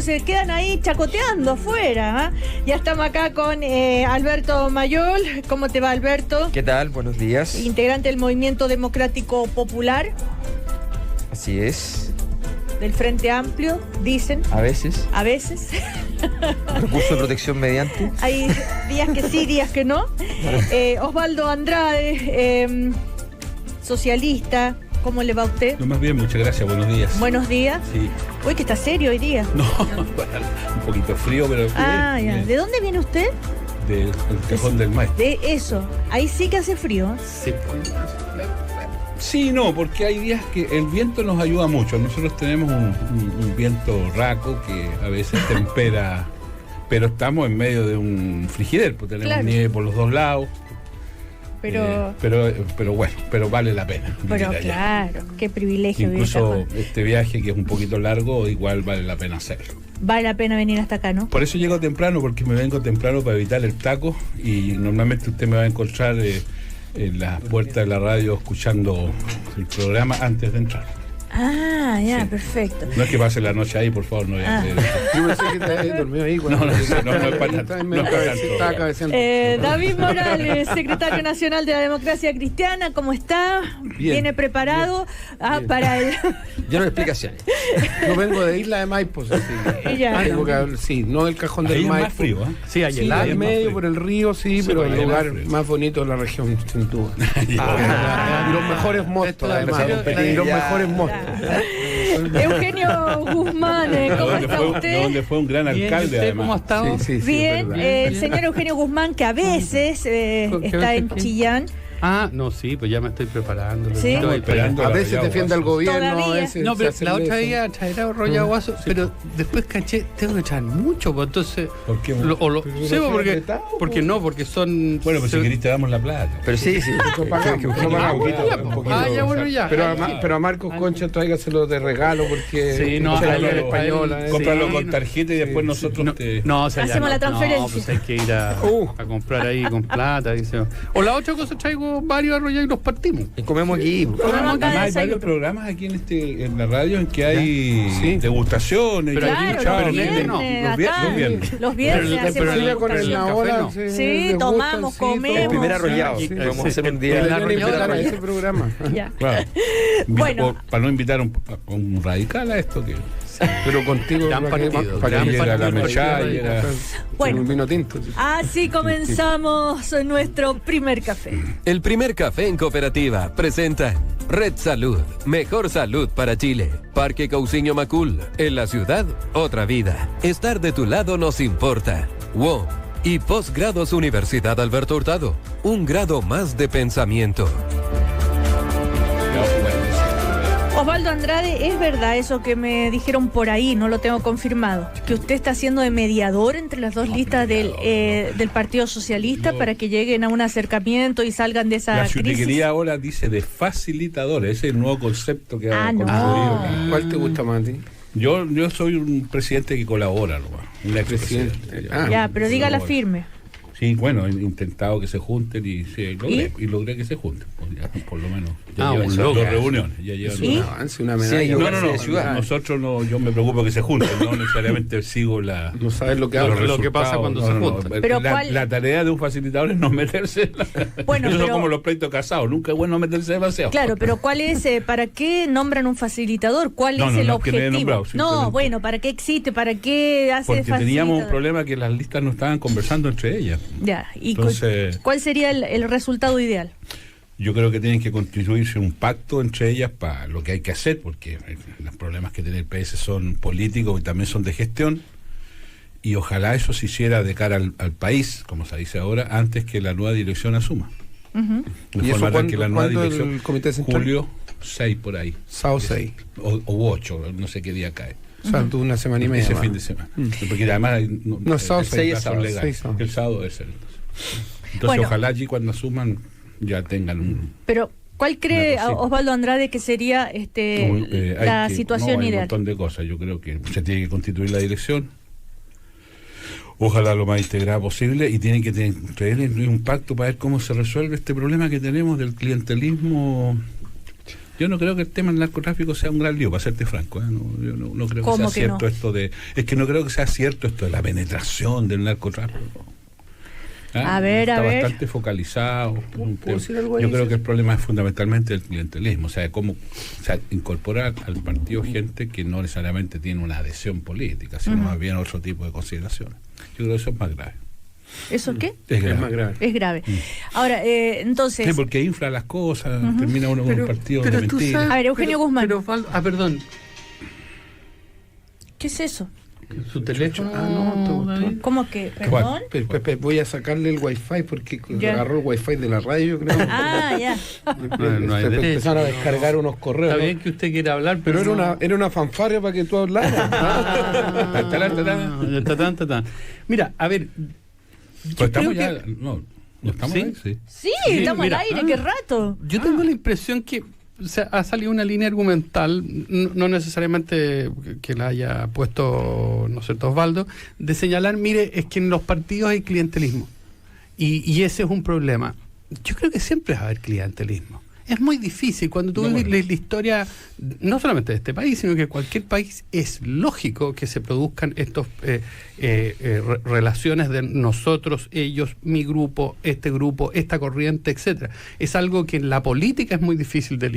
se quedan ahí chacoteando afuera. Ya estamos acá con Alberto Mayol. ¿Cómo te va, Alberto? ¿Qué tal? Buenos días. Integrante del Movimiento Democrático Popular. Así es. Del Frente Amplio, dicen. A veces. A veces. Recurso de protección mediante. Hay días que sí, días que no. Osvaldo Andrade, socialista. ¿Cómo le va a usted? No, más bien, muchas gracias, buenos días. Buenos días. Sí. Uy, que está serio hoy día. No, un poquito frío, pero Ah, bien, ya. bien. ¿De dónde viene usted? Del Cajón del Maipo. De eso. Ahí sí que hace frío. Sí, no, porque hay días que el viento nos ayuda mucho. Nosotros tenemos un viento raco que a veces tempera, pero estamos en medio de un frigider, pues tenemos Claro. nieve por los dos lados. Pero, Pero bueno, pero vale la pena. pero vivir allá. claro, qué privilegio vivir acá. Incluso este viaje que es un poquito largo, igual vale la pena hacerlo. Vale la pena venir hasta acá, ¿no? Por eso llego temprano, porque me vengo temprano para evitar el taco y normalmente usted me va a encontrar en la puerta de la radio escuchando el programa antes de entrar. Ah, ya, Sí. perfecto. No es que pase la noche ahí, por favor, no voy a hacer eso. Yo pensé que te habías dormido ahí. No es para tanto. No es para tanto. David Morales, secretario nacional de la Democracia Cristiana, ¿cómo está? Bien, ¿Viene preparado para el...? Yo no explicaciones. Yo vengo de Isla de Maipo, sí. Ya. Sí, no del Cajón Ahí del es Maipo. más frío, ¿eh? Sí, allá Sí, ahí es en más medio, frío. por el río, sí, Sí, pero pero el ahí es lugar más frío. más bonito de la región, sin duda. Ah, Y los mejores mostos, además. Y los mejores mostos. Eugenio Guzmán, ¿cómo está usted? donde fue un gran alcalde, además. ¿Cómo ha estado? Sí, Bien, es verdad. el señor Eugenio Guzmán, que a veces está en Chillán. Ah, no, sí, pues ya me estoy preparando. Sí. Estoy esperando. A veces defiende al gobierno, Todavía. a veces No, pero se hace la otra eso. día traerá rollo aguazo, pero después caché, tengo que echar mucho, pues entonces... ¿Por qué? Sí, no porque, apretado, porque no, porque son... Bueno, pues si querés te damos la plata. Pero sí. Nosotros pagamos, Creo que nosotros pagamos. un poquito, Ah, ya, bueno, ya. Pero a Marcos Concha tráigaselo de regalo porque Sí, no, es la ahí liga él- española. él- Cómpralo Sí, con no. tarjeta y después nosotros te... No, o sea, ya Hacemos la transferencia. No, pues hay que ir a comprar ahí con plata. Dice. O la otra cosa, traigo varios arrollados y los partimos. Y comemos aquí. Comemos acá Además, hay desayuno. varios programas aquí en la radio en que hay Sí. degustaciones. Pero y aquí Claro, pero los nene, no. viernes, Los acá, viernes. los viernes Pero- hacemos pero- Cecilia con el la café ola. no. Sí, tomamos, comemos. El primer arrollado. Sí, Podemos sí. hacer un El día. Deberían arrollado invitar a de- ese programa. Ya. Claro. Bueno. O para no invitar a un radical a esto que... Pero contigo Gran para que- partido, para que gran llega la partido. mechada y Llega- Bueno. un vino tinto. Así comenzamos nuestro primer café. El primer café en cooperativa presenta Red Salud, mejor salud para Chile. Parque Cousiño Macul, en la ciudad, otra vida. Estar de tu lado nos importa. WOM y Postgrados Universidad Alberto Hurtado, un grado más de pensamiento. Osvaldo Andrade, ¿es verdad eso que me dijeron por ahí? No lo tengo confirmado. Que usted está haciendo de mediador entre las dos listas del Partido Socialista para que lleguen a un acercamiento y salgan de esa La crisis. chutiquería ahora dice de facilitadores. Ese es el nuevo concepto que ha Ah, no. construido. ¿Cuál te gusta más a ti? Yo soy un presidente que colabora, nomás, un expresidente. Presidente. Ya, pero dígala Colabora. firme. Sí, bueno, he intentado que se junten y logré que se junten. Pues ya, por lo menos. Ya Ah, llevan un dos logro. reuniones. Ya llevan ¿Y? Un avance, una Sí, medalla. yo- No, de ciudad. nosotros no, yo me preocupo que se junten, no necesariamente sigo la... No sabes lo que los habla. lo que pasa resultados. cuando se juntan. Pero la, ¿cuál- la tarea de un facilitador es no meterse. Bueno, Eso pero- es como los pleitos casados, nunca es bueno meterse demasiado. Claro, pero ¿cuál es, para qué nombran un facilitador? ¿Cuál No, es no, el no es que no haya objetivo? nombrado, simplemente- Bueno, ¿para qué existe? ¿Para qué hace Porque teníamos un facilitador? problema que las listas no estaban conversando entre ellas. Ya, ¿y Entonces- cuál sería el resultado ideal? Yo creo que tienen que constituirse un pacto entre ellas para lo que hay que hacer, porque los problemas que tiene el PS son políticos y también son de gestión, y ojalá eso se hiciera de cara al país, como se dice ahora, antes que la nueva dirección asuma. Ujú. De ¿Y eso forma tal que la nueva cuándo el dirección, Comité Central? julio 6 por ahí, Sao 6. o 8, no sé qué día cae. O sea, tú una semana y media. Ese más. fin de semana. Porque además No, sábado el 6 plazo es sábado, legal. 6 sábado. El sábado es el. Entonces, Bueno. ojalá allí cuando asuman ya tengan un. Pero, ¿cuál cree Una cosita. Osvaldo Andrade que sería hay la que- situación hay ideal? un montón de cosas. Yo creo que se tiene que constituir la dirección. Ojalá lo más integrada posible, y tienen que tener un pacto para ver cómo se resuelve este problema que tenemos del clientelismo Yo no creo que el tema del narcotráfico sea un gran lío, para serte franco. Yo no creo que sea cierto esto de... Es que no creo que sea cierto esto de la penetración del narcotráfico. Está bastante focalizado. Yo creo que el problema es fundamentalmente el clientelismo, o sea, incorporar al partido gente que no necesariamente tiene una adhesión política, sino más bien otro tipo de consideraciones. Yo creo que eso es más grave. ¿Eso qué? Es más grave. Es grave. Ahora, entonces... Sí, porque infla las cosas, termina uno con un partido de mentira. A ver, Eugenio Guzmán. Perdón. ¿Qué es eso? Su teléfono. no, ¿Cómo que? ¿Perdón? voy a sacarle el wifi porque Ya. agarró el wifi de la radio, yo creo. Ya. No hay derecho. Empezaron a descargar unos correos. Está ¿no? bien que usted quiera hablar, Pero pero era una fanfarria para que tú hablaras. Mira, a ver. Pues estamos creo ya... que- No estamos ¿Sí? ahí, sí. Sí, estamos mira, al aire, qué rato. Yo tengo la impresión que ha salido una línea argumental, no necesariamente que la haya puesto, ¿no es cierto?, Osvaldo, de señalar, mire, es que en los partidos hay clientelismo. Y ese es un problema. Yo creo que siempre va a haber clientelismo. Es muy difícil. Cuando tú ves la historia, no solamente de este país, sino que de cualquier país, es lógico que se produzcan estos relaciones de nosotros, ellos, mi grupo, esta corriente, etcétera. Es algo que en la política es muy difícil de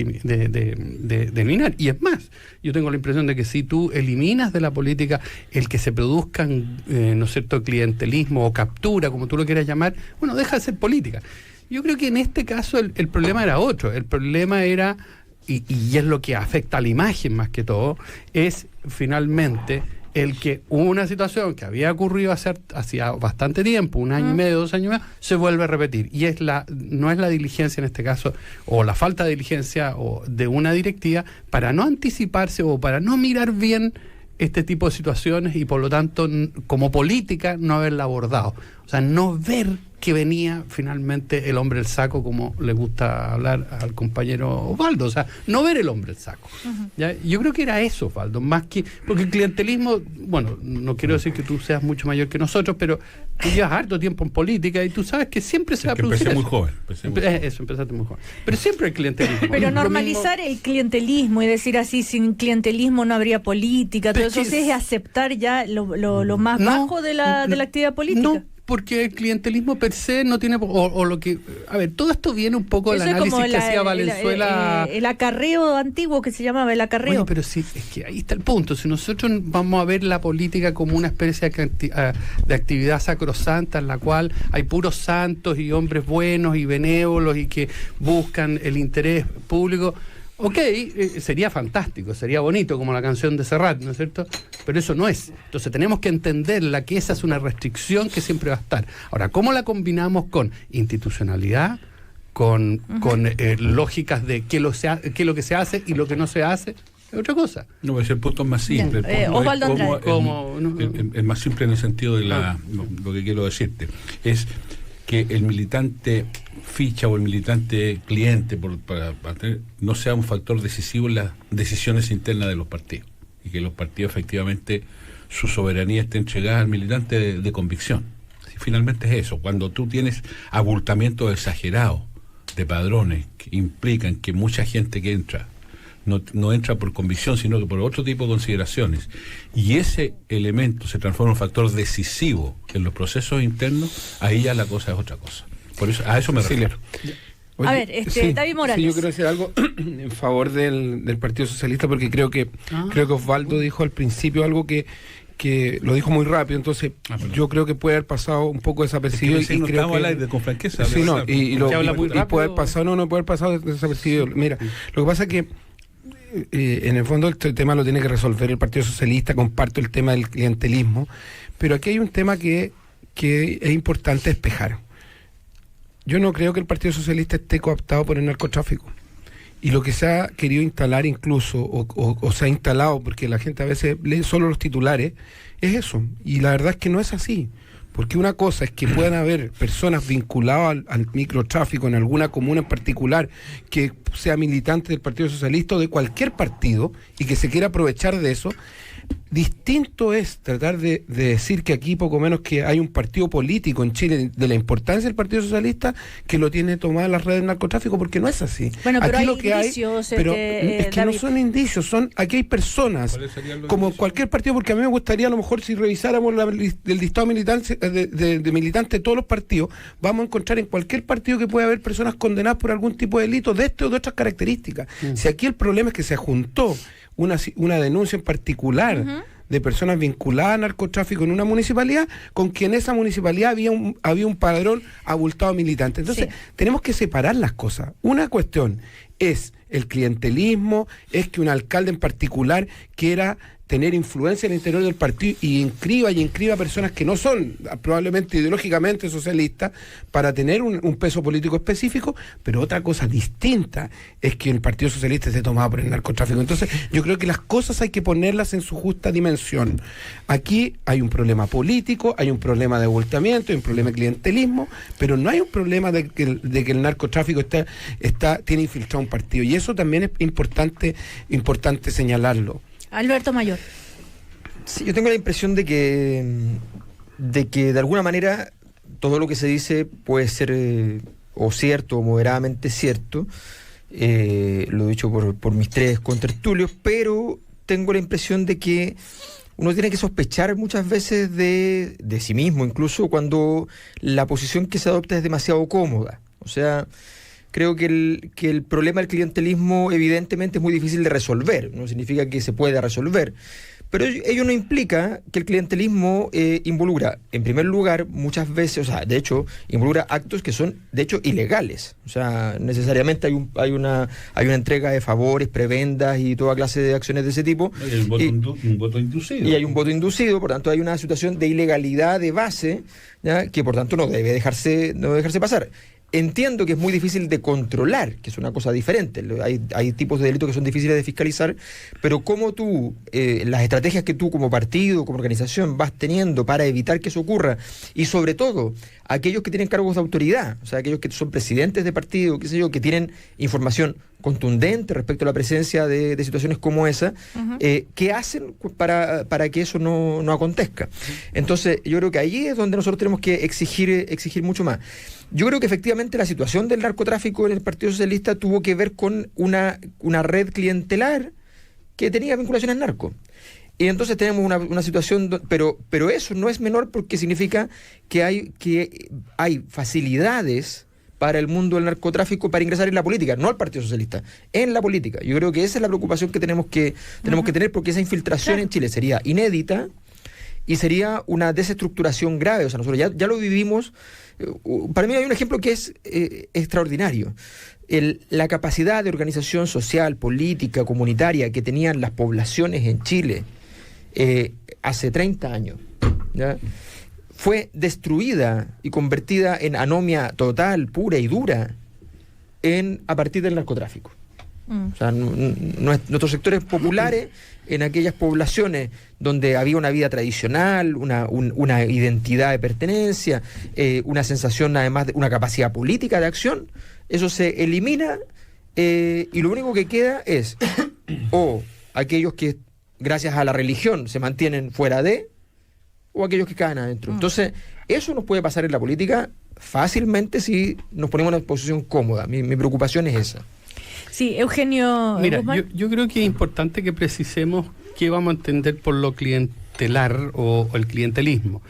eliminar. Y es más, yo tengo la impresión de que si tú eliminas de la política el que se produzcan, ¿no es cierto?, clientelismo o captura, como tú lo quieras llamar, bueno, deja de ser política. Yo creo que en este caso el problema era otro. El problema era, y es lo que afecta a la imagen más que todo, es finalmente el que una situación que había ocurrido hacía bastante tiempo, 1 año y medio, 2 años y medio, se vuelve a repetir. Y no es la diligencia en este caso, o la falta de diligencia o de una directiva, para no anticiparse o para no mirar bien este tipo de situaciones y por lo tanto como política no haberla abordado. O sea, no ver que venía finalmente el hombre del saco, como le gusta hablar al compañero Osvaldo. O sea, no ver el hombre del saco. ¿Ya? Yo creo que era eso, Osvaldo, más que... Porque el clientelismo, bueno, no quiero decir que tú seas mucho mayor que nosotros, pero tú llevas harto tiempo en política y tú sabes que siempre se va a producir Empecé eso. muy joven. Empezaste muy joven. Pero siempre hay clientelismo. Pero Lo normalizar el clientelismo y decir así, sin clientelismo no habría política, todo eso es aceptar ya lo más bajo de la actividad política. No, porque el clientelismo per se no tiene... O lo que... A ver, todo esto viene un poco del Eso es análisis como que hacía Valenzuela... el acarreo antiguo que se llamaba el acarreo. Bueno, pero sí, es que ahí está el punto. Si nosotros vamos a ver la política como una especie de actividad sacrosanta en la cual hay puros santos y hombres buenos y benévolos y que buscan el interés público... Ok, sería fantástico, sería bonito como la canción de Serrat, ¿no es cierto? Pero eso no es. Entonces tenemos que entenderla, que esa es una restricción que siempre va a estar. Ahora, ¿cómo la combinamos con institucionalidad, con lógicas de qué es lo que se hace y lo que no se hace? Es otra cosa. No, pues el punto es más simple. Osvaldo Andrade. El más simple en el sentido de lo que quiero decirte es que el militante ficha o el militante cliente no sea un factor decisivo en las decisiones internas de los partidos y que los partidos efectivamente su soberanía esté entregada al militante de convicción. Finalmente es eso, cuando tú tienes abultamientos exagerados de padrones que implican que mucha gente que entra no entra por convicción, sino que por otro tipo de consideraciones, y ese elemento se transforma en un factor decisivo en los procesos internos, ahí ya la cosa es otra cosa. Por eso, a eso me refiero. Oye, a ver, David Morales. Sí, yo quiero decir algo en favor del Partido Socialista, porque creo que Osvaldo dijo al principio algo que lo dijo muy rápido, entonces yo creo que puede haber pasado un poco desapercibido. Es que y creo que al aire con franqueza. Sí, no, y puede haber pasado, no puede haber pasado desapercibido. Mira, lo que pasa es que en el fondo este tema lo tiene que resolver el Partido Socialista. Comparto el tema del clientelismo, pero aquí hay un tema que es importante despejar. Yo no creo que el Partido Socialista esté cooptado por el narcotráfico. Y lo que se ha querido instalar incluso, o se ha instalado, porque la gente a veces lee solo los titulares, es eso. Y la verdad es que no es así. Porque una cosa es que puedan haber personas vinculadas al microtráfico en alguna comuna en particular, que sea militante del Partido Socialista o de cualquier partido, y que se quiera aprovechar de eso. Distinto es tratar de decir que aquí poco menos que hay un partido político en Chile de la importancia del Partido Socialista que lo tiene tomada las redes del narcotráfico, porque no es así. Bueno, pero aquí hay lo que indicios, pero es que David, no son indicios, aquí hay personas, como indicios? Cualquier partido, porque a mí me gustaría a lo mejor si revisáramos el listado de militantes de todos los partidos, vamos a encontrar en cualquier partido que pueda haber personas condenadas por algún tipo de delito de este o de otras características. Si aquí el problema es que se juntó una denuncia en particular de personas vinculadas a narcotráfico en una municipalidad, con que en esa municipalidad había un padrón abultado militante. Entonces, tenemos que separar las cosas. Una cuestión es el clientelismo, es que un alcalde en particular quiera tener influencia en el interior del partido y inscriba personas que no son probablemente ideológicamente socialistas para tener un peso político específico, pero otra cosa distinta es que el Partido Socialista esté tomado por el narcotráfico. Entonces yo creo que las cosas hay que ponerlas en su justa dimensión. Aquí hay un problema político, hay un problema de abultamiento, hay un problema de clientelismo, pero no hay un problema de que el narcotráfico tiene infiltrado un partido, y eso también es importante señalarlo. Alberto Mayor. Sí, yo tengo la impresión de que de alguna manera todo lo que se dice puede ser o cierto o moderadamente cierto, lo he dicho por mis tres contertulios, pero tengo la impresión de que uno tiene que sospechar muchas veces de sí mismo, incluso cuando la posición que se adopta es demasiado cómoda. O sea, creo que el problema del clientelismo evidentemente es muy difícil de resolver, no significa que se pueda resolver, pero ello no implica que el clientelismo involucra, en primer lugar, muchas veces, o sea, de hecho, involucra actos que son, de hecho, ilegales. O sea, necesariamente hay una entrega de favores, prebendas y toda clase de acciones de ese tipo. Un voto inducido. Y hay un voto inducido, por tanto, hay una situación de ilegalidad de base, ¿ya?, que por tanto no debe dejarse pasar. Entiendo que es muy difícil de controlar, que es una cosa diferente. Hay tipos de delitos que son difíciles de fiscalizar, pero cómo tú, las estrategias que tú como partido, como organización vas teniendo para evitar que eso ocurra, y sobre todo aquellos que tienen cargos de autoridad, o sea, aquellos que son presidentes de partido, qué sé yo, que tienen información contundente respecto a la presencia de situaciones como esa, ¿qué hacen para que eso no acontezca? Entonces, yo creo que ahí es donde nosotros tenemos que exigir mucho más. Yo creo que efectivamente la situación del narcotráfico en el Partido Socialista tuvo que ver con una red clientelar que tenía vinculaciones al narco. Y entonces tenemos una situación, pero eso no es menor, porque significa que hay facilidades para el mundo del narcotráfico para ingresar en la política, no al Partido Socialista, en la política. Yo creo que esa es la preocupación que tenemos que tener, porque esa infiltración en Chile sería inédita y sería una desestructuración grave. O sea, nosotros ya lo vivimos. Para mí hay un ejemplo que es extraordinario. La capacidad de organización social, política, comunitaria que tenían las poblaciones en Chile hace 30 años, ¿ya?, fue destruida y convertida en anomia total, pura y dura, a partir del narcotráfico. O sea, nuestros sectores populares, en aquellas poblaciones donde había una vida tradicional, una identidad de pertenencia, una sensación, además de una capacidad política de acción, eso se elimina, y lo único que queda es o aquellos que gracias a la religión se mantienen fuera o aquellos que caen adentro. Entonces, eso nos puede pasar en la política fácilmente si nos ponemos en una posición cómoda. Mi preocupación es esa. Sí, Eugenio. Mira, yo creo que es importante que precisemos qué vamos a entender por lo clientelar o el clientelismo.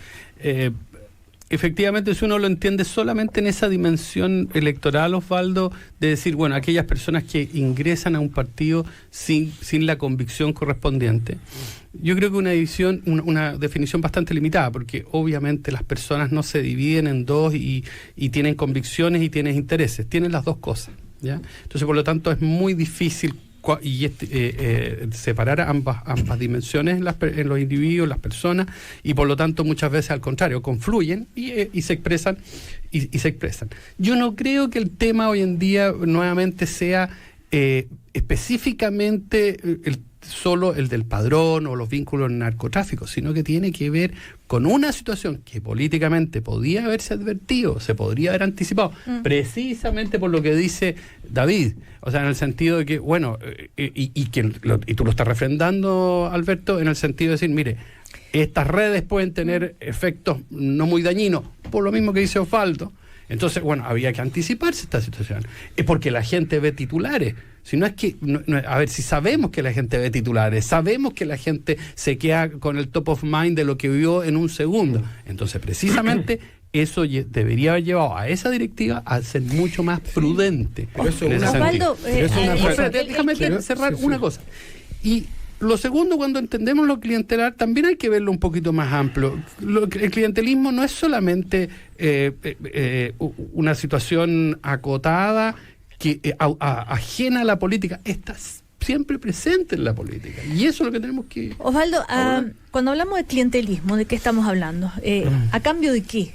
Efectivamente, si uno lo entiende solamente en esa dimensión electoral, Osvaldo, de decir, bueno, aquellas personas que ingresan a un partido sin la convicción correspondiente, yo creo que una definición bastante limitada, porque obviamente las personas no se dividen en dos y tienen convicciones y tienen intereses, tienen las dos cosas, ¿ya? Entonces, por lo tanto, es muy difícil separar ambas dimensiones en los individuos, las personas, y por lo tanto muchas veces al contrario confluyen y se expresan y se expresan. Yo no creo que el tema hoy en día nuevamente sea específicamente solo el del padrón o los vínculos en narcotráfico, sino que tiene que ver con una situación que políticamente podía haberse advertido, se podría haber anticipado, precisamente por lo que dice David. O sea, en el sentido de que, bueno, y tú lo estás refrendando, Alberto, en el sentido de decir, mire, estas redes pueden tener efectos no muy dañinos, por lo mismo que dice Osvaldo. Entonces, bueno, había que anticiparse esta situación. Es porque la gente ve titulares. Si no es que, a ver, si sabemos que la gente ve titulares, sabemos que la gente se queda con el top of mind de lo que vio en un segundo. Entonces, precisamente, eso debería haber llevado a esa directiva a ser mucho más prudente. Osvaldo, déjame cerrar una cosa. Y lo segundo, cuando entendemos lo clientelar, también hay que verlo un poquito más amplio. El clientelismo no es solamente una situación acotada que ajena a la política, está siempre presente en la política. Y eso es lo que tenemos que... Osvaldo, cuando hablamos de clientelismo, ¿de qué estamos hablando? ¿A cambio de qué?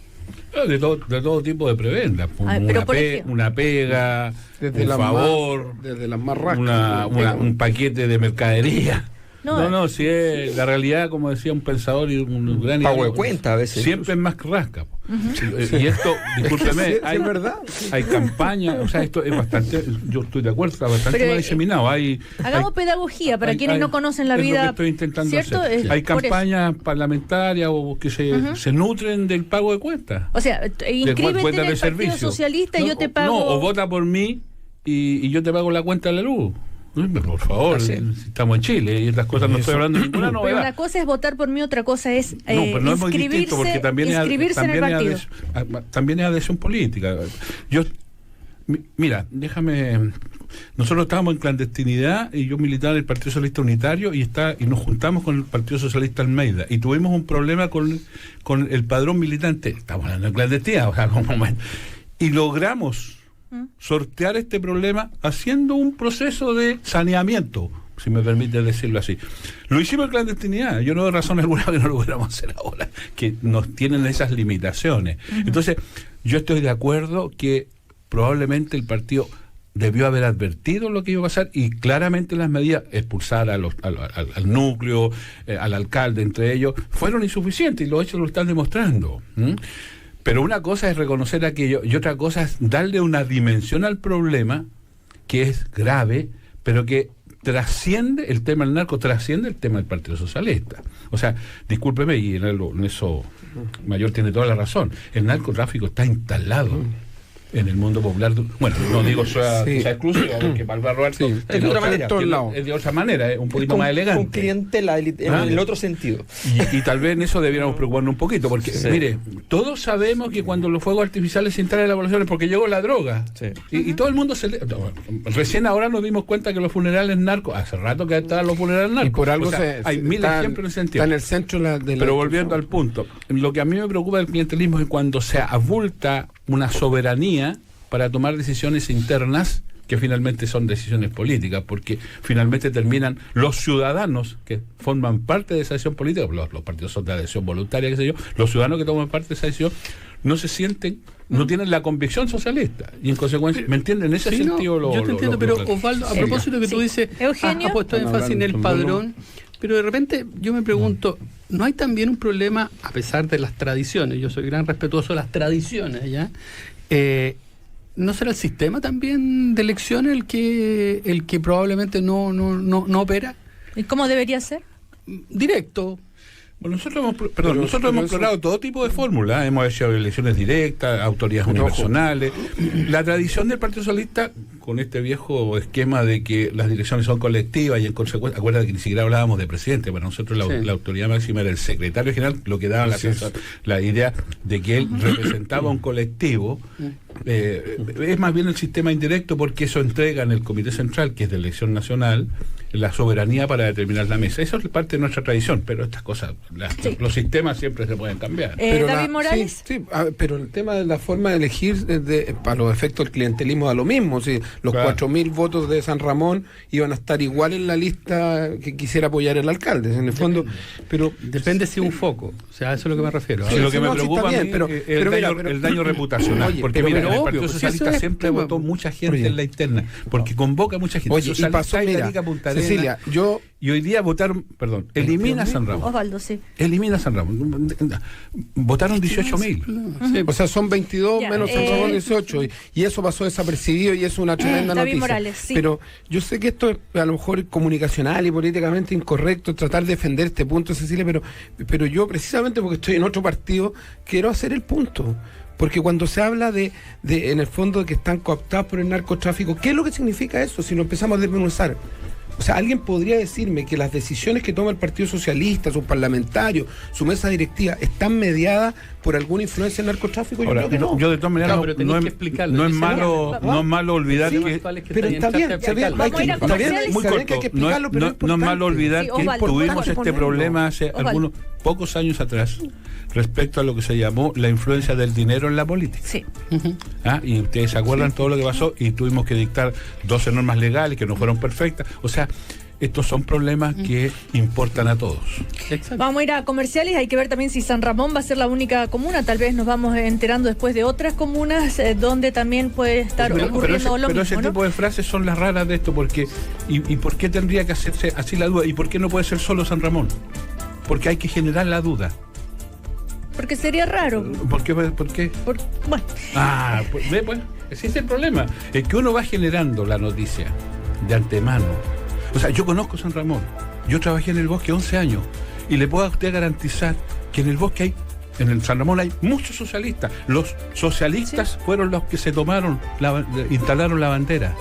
De todo tipo de prebendas. Una pega, un favor, desde las más rascas, un paquete de mercadería. No, si es la realidad, como decía un pensador y un gran pago de cuenta a veces. Siempre es más rasca. Y esto, discúlpeme, hay verdad. Hay campañas, o sea, esto es bastante, yo estoy de acuerdo, está bastante mal diseminado. Hagamos pedagogía para quienes no conocen la vida. Lo que estoy intentando ¿cierto? hacer. Hay campañas parlamentarias o que se nutren del pago de cuentas. O sea, inscríbete en el Partido Socialista y yo te pago. No, o vota por mí y yo te pago la cuenta de la luz. Por favor, si estamos en Chile y estas cosas no estoy hablando de ninguna novedad. Pero una cosa es votar por mí, otra cosa es pero no inscribirse, porque también inscribirse en el partido. También es adhesión política. Mira, déjame... Nosotros estábamos en clandestinidad y yo militaba en el Partido Socialista Unitario y nos juntamos con el Partido Socialista Almeida y tuvimos un problema con el padrón militante. Estamos hablando de clandestinidad, o sea, y logramos sortear este problema haciendo un proceso de saneamiento, si me permite decirlo así. Lo hicimos en clandestinidad. Yo no veo razón alguna que no lo pudiéramos hacer ahora, que nos tienen esas limitaciones. Entonces, yo estoy de acuerdo que probablemente el partido debió haber advertido lo que iba a pasar y claramente las medidas, expulsar al núcleo, al alcalde, entre ellos, fueron insuficientes y los hechos lo están demostrando. Pero una cosa es reconocer aquello y otra cosa es darle una dimensión al problema que es grave, pero que trasciende el tema del narco, trasciende el tema del Partido Socialista. O sea, discúlpeme, y en eso Mayor tiene toda la razón, el narcotráfico está instalado en el mundo popular. Bueno, no digo sea exclusiva, porque Pablo Roberto es de otra manera, es de otra manera, un poquito más elegante. Con clientela en el otro sentido. Y tal vez en eso debiéramos preocuparnos un poquito, porque, mire, todos sabemos que cuando los fuegos artificiales se instalan en la población es porque llegó la droga. Sí. Y todo el mundo recién ahora nos dimos cuenta que los funerales narcos, hace rato que estaban los funerales narcos. Y por algo hay mil ejemplos en ese sentido. Está en el centro Pero volviendo al punto, lo que a mí me preocupa del clientelismo es cuando se abulta una soberanía para tomar decisiones internas que finalmente son decisiones políticas, porque finalmente terminan los ciudadanos que forman parte de esa decisión política, los partidos son de adhesión voluntaria, qué sé yo, los ciudadanos que toman parte de esa decisión no se sienten, no tienen la convicción socialista y en consecuencia, ¿me entienden? En ese sentido yo te entiendo, pero Osvaldo, a propósito que tú dices, ha puesto énfasis en el padrón, pero de repente yo me pregunto, ¿no hay también un problema, a pesar de las tradiciones? Yo soy gran respetuoso de las tradiciones, ¿ya? ¿No será el sistema también de elecciones el que probablemente no opera? ¿Y cómo debería ser? Directo. Bueno, nosotros hemos explorado todo tipo de fórmulas. Hemos hecho elecciones directas, autoridades unipersonales. La tradición del Partido Socialista, con este viejo esquema de que las direcciones son colectivas y en consecuencia, acuérdate que ni siquiera hablábamos de presidente, para nosotros la autoridad máxima era el secretario general, lo que daba la idea de que él representaba un colectivo. Es más bien el sistema indirecto, porque eso entrega en el Comité Central, que es de elección nacional, la soberanía para determinar la mesa. Eso es parte de nuestra tradición, pero estas cosas, los sistemas siempre se pueden cambiar. David Morales. Pero el tema de la forma de elegir para los efectos del clientelismo da lo mismo. Los 4.000 votos de San Ramón iban a estar igual en la lista que quisiera apoyar el alcalde, en el fondo. Pero depende si un foco. O sea, eso es lo que me refiero. Lo que me preocupa es el daño reputacional. Porque mira, el Partido Socialista siempre votó mucha gente en la interna, porque convoca mucha gente. Y pasó, mira, Cecilia, yo... Y hoy día votaron, elimina San Ramón. Osvaldo, sí. Elimina San Ramón. Votaron 18.000. Sí, o sea, son 22 Ya, menos San Ramón 18. Y eso pasó desapercibido y es una tremenda David noticia. Morales, sí. Pero yo sé que esto es a lo mejor comunicacional y políticamente incorrecto tratar de defender este punto, Cecilia, pero yo precisamente porque estoy en otro partido quiero hacer el punto. Porque cuando se habla de en el fondo, de que están cooptados por el narcotráfico, ¿qué es lo que significa eso si lo empezamos a desmenuzar? O sea, alguien podría decirme que las decisiones que toma el Partido Socialista, sus parlamentarios, su mesa directiva, están mediadas por alguna influencia del narcotráfico. Yo creo que no. Yo de todas maneras no es malo olvidar que... Pero está bien, Vamos a ir a comerciales. Muy corto, no es malo olvidar que tuvimos este problema hace algunos pocos años atrás respecto a lo que se llamó la influencia del dinero en la política. Sí. Y ustedes se acuerdan todo lo que pasó y tuvimos que dictar 12 normas legales que no fueron perfectas. O sea, estos son problemas que importan a todos. Exacto. Vamos a ir a comerciales. Hay que ver también si San Ramón va a ser la única comuna. Tal vez nos vamos enterando después de otras comunas donde también puede estar ocurriendo lo mismo. Pero ese tipo de frases son las raras de esto, porque ¿y por qué tendría que hacerse así la duda? ¿Y por qué no puede ser solo San Ramón? Porque hay que generar la duda. Porque sería raro. ¿Por qué? Bueno. Pues ese es el problema. Es que uno va generando la noticia de antemano. O sea, yo conozco San Ramón. Yo trabajé en el bosque 11 años. Y le puedo a usted garantizar que en el bosque en el San Ramón hay muchos socialistas. Los socialistas fueron los que se instalaron la bandera.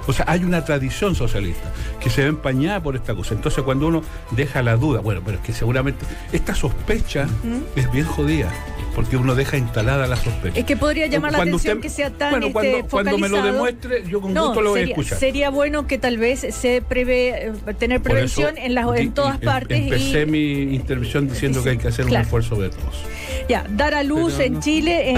O sea, hay una tradición socialista que se ve empañada por esta cosa. Entonces, cuando uno deja la duda, bueno, pero es que seguramente esta sospecha es bien jodida, porque uno deja instalada la sospecha. Es que podría llamar la atención que sea tan focalizado. Cuando me lo demuestre, yo con gusto lo voy a escuchar. Sería bueno que tal vez se prevé tener prevención en todas partes. Empecé mi intervención diciendo que hay que hacer un esfuerzo de todos. Ya, dar a luz en Chile...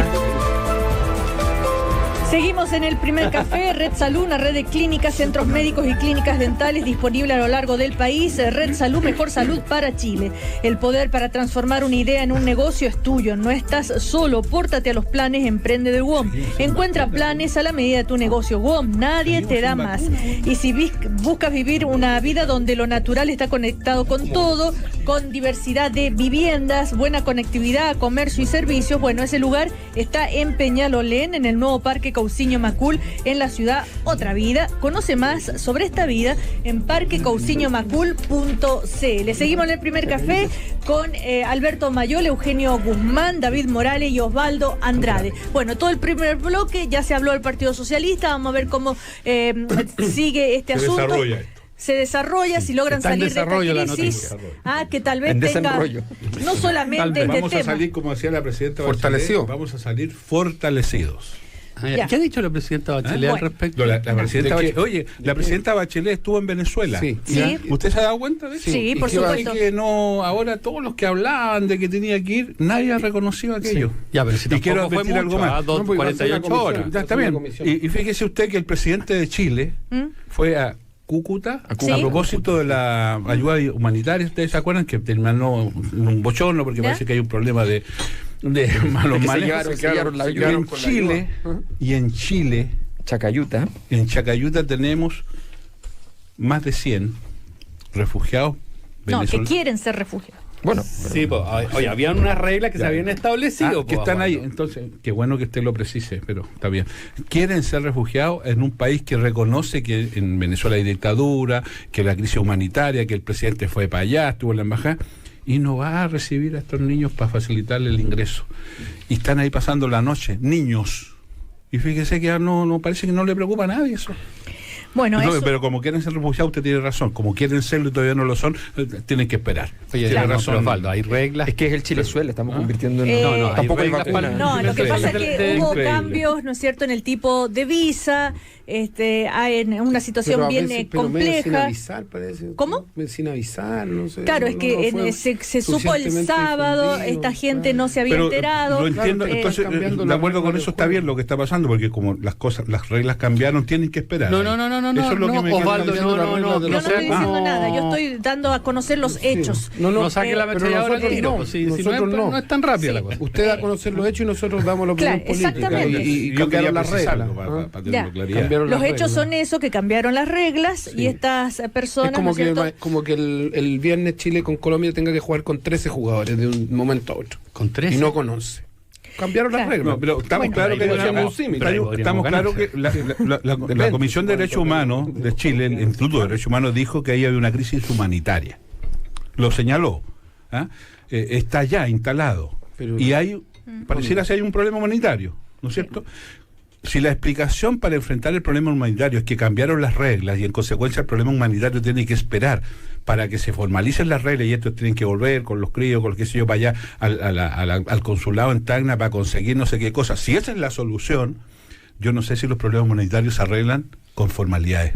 Seguimos en el primer café. Red Salud, una red de clínicas, centros médicos y clínicas dentales disponible a lo largo del país. Red Salud, mejor salud para Chile. El poder para transformar una idea en un negocio es tuyo. No estás solo. Pórtate a los planes Emprende de WOM. Encuentra planes a la medida de tu negocio. WOM, nadie te da más. Y si buscas vivir una vida donde lo natural está conectado con todo, con diversidad de viviendas, buena conectividad, comercio y servicios, bueno, ese lugar está en Peñalolén, en el nuevo Parque Cousiño Macul, en la ciudad Otra Vida. Conoce más sobre esta vida en parquecousiñomacul.cl. Seguimos en el primer café con Alberto Mayol, Eugenio Guzmán, David Morales y Osvaldo Andrade. Bueno, todo el primer bloque ya se habló del Partido Socialista. Vamos a ver cómo sigue este asunto. Se desarrolla, si logran salir de esta crisis, que tal vez tenga no solamente vamos a salir, como decía la presidenta Bachelet, vamos a salir fortalecidos. ¿Qué ha dicho la presidenta Bachelet al respecto? La presidenta Bachelet estuvo en Venezuela. Sí. ¿Usted se ha dado cuenta de eso? Sí, por supuesto. Que no, ahora todos los que hablaban de que tenía que ir, nadie ha reconocido aquello. Sí. Ya, pero si quiero advertir algo más. 48 horas. Está bien. Y fíjese usted que el presidente de Chile fue a Cúcuta, a propósito de la ayuda humanitaria. ¿Ustedes se acuerdan que terminó un bochorno porque parece que hay un problema de malos manejos? Y en Chile, Chacayuta. En Chacayuta tenemos más de 100 refugiados que quieren ser refugiados. Bueno, sí, oye, habían unas reglas que se habían establecido. Que están ahí. Entonces, qué bueno que usted lo precise, pero está bien. Quieren ser refugiados en un país que reconoce que en Venezuela hay dictadura, que la crisis humanitaria, que el presidente fue para allá, estuvo en la embajada, y no va a recibir a estos niños para facilitarle el ingreso. Y están ahí pasando la noche, niños. Y fíjese que no parece que no le preocupa a nadie eso. Bueno, pero como quieren ser refugiados, usted tiene razón. Como quieren serlo y todavía no lo son, tienen que esperar. Oye, tiene razón, Osvaldo. Hay reglas. Es que es el Chilezuela, estamos convirtiendo en. Tampoco hay vacuna. Lo que pasa es que hubo cambios, ¿no es cierto?, en el tipo de visa. Hay en una situación bien compleja. Sin avisar, parece. ¿Cómo? Sin avisar, no sé. Claro, es que se supo el sábado, esta gente no se había enterado. Lo entiendo, entonces, de acuerdo con eso está bien lo que está pasando, porque como las reglas cambiaron, tienen que esperar. No, eso es lo que me Osvaldo, no estoy diciendo nada, yo estoy dando a conocer los hechos. No saque la mecha ahora al tiro, no es tan rápida la cosa. Usted da a conocer los hechos y nosotros damos la opinión política. Exactamente. Y yo quiero las reglas para tener claridad. cambiaron Los las hechos reglas. son eso, que cambiaron las reglas y estas personas... Es como, ¿no es cierto? como que el viernes Chile con Colombia tenga que jugar con 13 jugadores de un momento a otro. Con 13. Y no con 11. Cambiaron las Claro. reglas. No, pero estamos claros que estamos claros que la Comisión de Derechos Humanos de Chile, el Instituto de Derechos Humanos, dijo que ahí había una crisis humanitaria. Lo señaló. ¿Ah? Está ya instalado. Pero- y pareciera ser hay un problema humanitario, ¿no es cierto? Si la explicación para enfrentar el problema humanitario es que cambiaron las reglas y en consecuencia el problema humanitario tiene que esperar para que se formalicen las reglas y estos tienen que volver con los críos, con lo que sé yo, para allá al consulado en Tacna para conseguir no sé qué cosa. Si esa es la solución, yo no sé si los problemas humanitarios se arreglan con formalidades.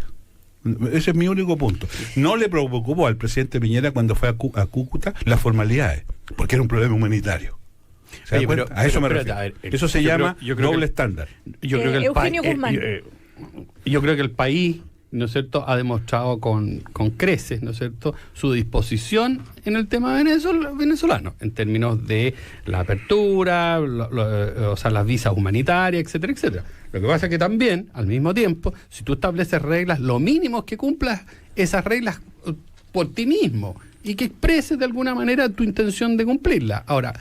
Ese es mi único punto. No le preocupó al presidente Piñera cuando fue a Cúcuta las formalidades, porque era un problema humanitario. ¿Se da Oye, cuenta? A eso me refiero. a ver, Eso se llama creo doble que estándar. Yo creo que el país, Eugenio Guzmán. yo creo que el país, ¿no es cierto?, ha demostrado con creces, ¿no es cierto?, su disposición en el tema venezolano, en términos de la apertura, o sea, las visas humanitarias, etcétera, etcétera. Lo que pasa es que también, al mismo tiempo, si tú estableces reglas, lo mínimo es que cumplas esas reglas por ti mismo y que expreses de alguna manera tu intención de cumplirlas. Ahora,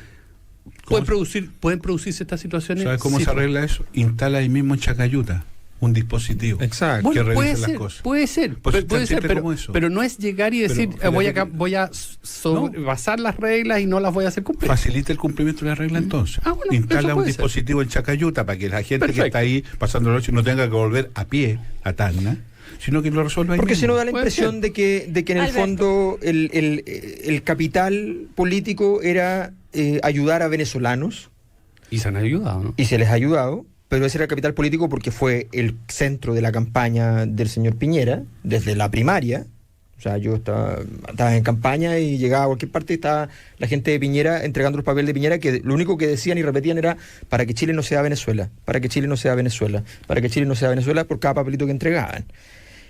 pueden producirse estas situaciones. ¿Sabes cómo Sí, se arregla eso? Instala ahí mismo en Chacayuta un dispositivo. Exacto. que Bueno, revise las cosas. puede ser, Pues puede tan ser, simple como eso. pero no es llegar y decir Pero, voy a basar las reglas y no las voy a hacer cumplir. Facilita el cumplimiento de la regla entonces. Ah, bueno, Instala eso un puede ser. dispositivo en Chacayuta para que la gente que Perfecto. está ahí pasando la noche no tenga que volver a pie a Tacna, sino que lo resuelva ahí Porque si mismo. no da la Puede impresión ser. de que en el Alberto. fondo el capital político era ayudar a venezolanos, Y se han ayudado, ¿no? y se les ha ayudado, pero ese era el capital político porque fue el centro de la campaña del señor Piñera, desde la primaria. O sea, yo estaba en campaña y llegaba a cualquier parte y estaba la gente de Piñera entregando los papeles de Piñera, que lo único que decían y repetían era para que Chile no sea Venezuela, para que Chile no sea Venezuela, para que Chile no sea Venezuela, por cada papelito que entregaban.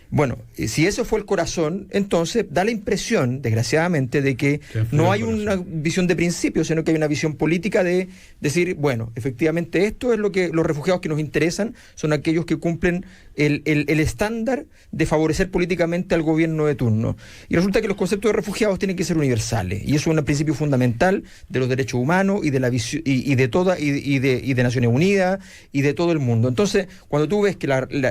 Bueno, si eso fue el corazón, entonces da la impresión, desgraciadamente, de que Se enfrió no el hay corazón. una visión de principio, sino que hay una visión política de decir, bueno, efectivamente esto es lo que los refugiados que nos interesan son aquellos que cumplen el estándar de favorecer políticamente al gobierno de turno. Y resulta que los conceptos de refugiados tienen que ser universales, y eso es un principio fundamental de los derechos humanos y de la visión y de Naciones Unidas y de todo el mundo. Entonces, cuando tú ves que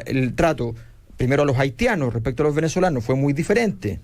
el trato primero a los haitianos respecto a los venezolanos fue muy diferente,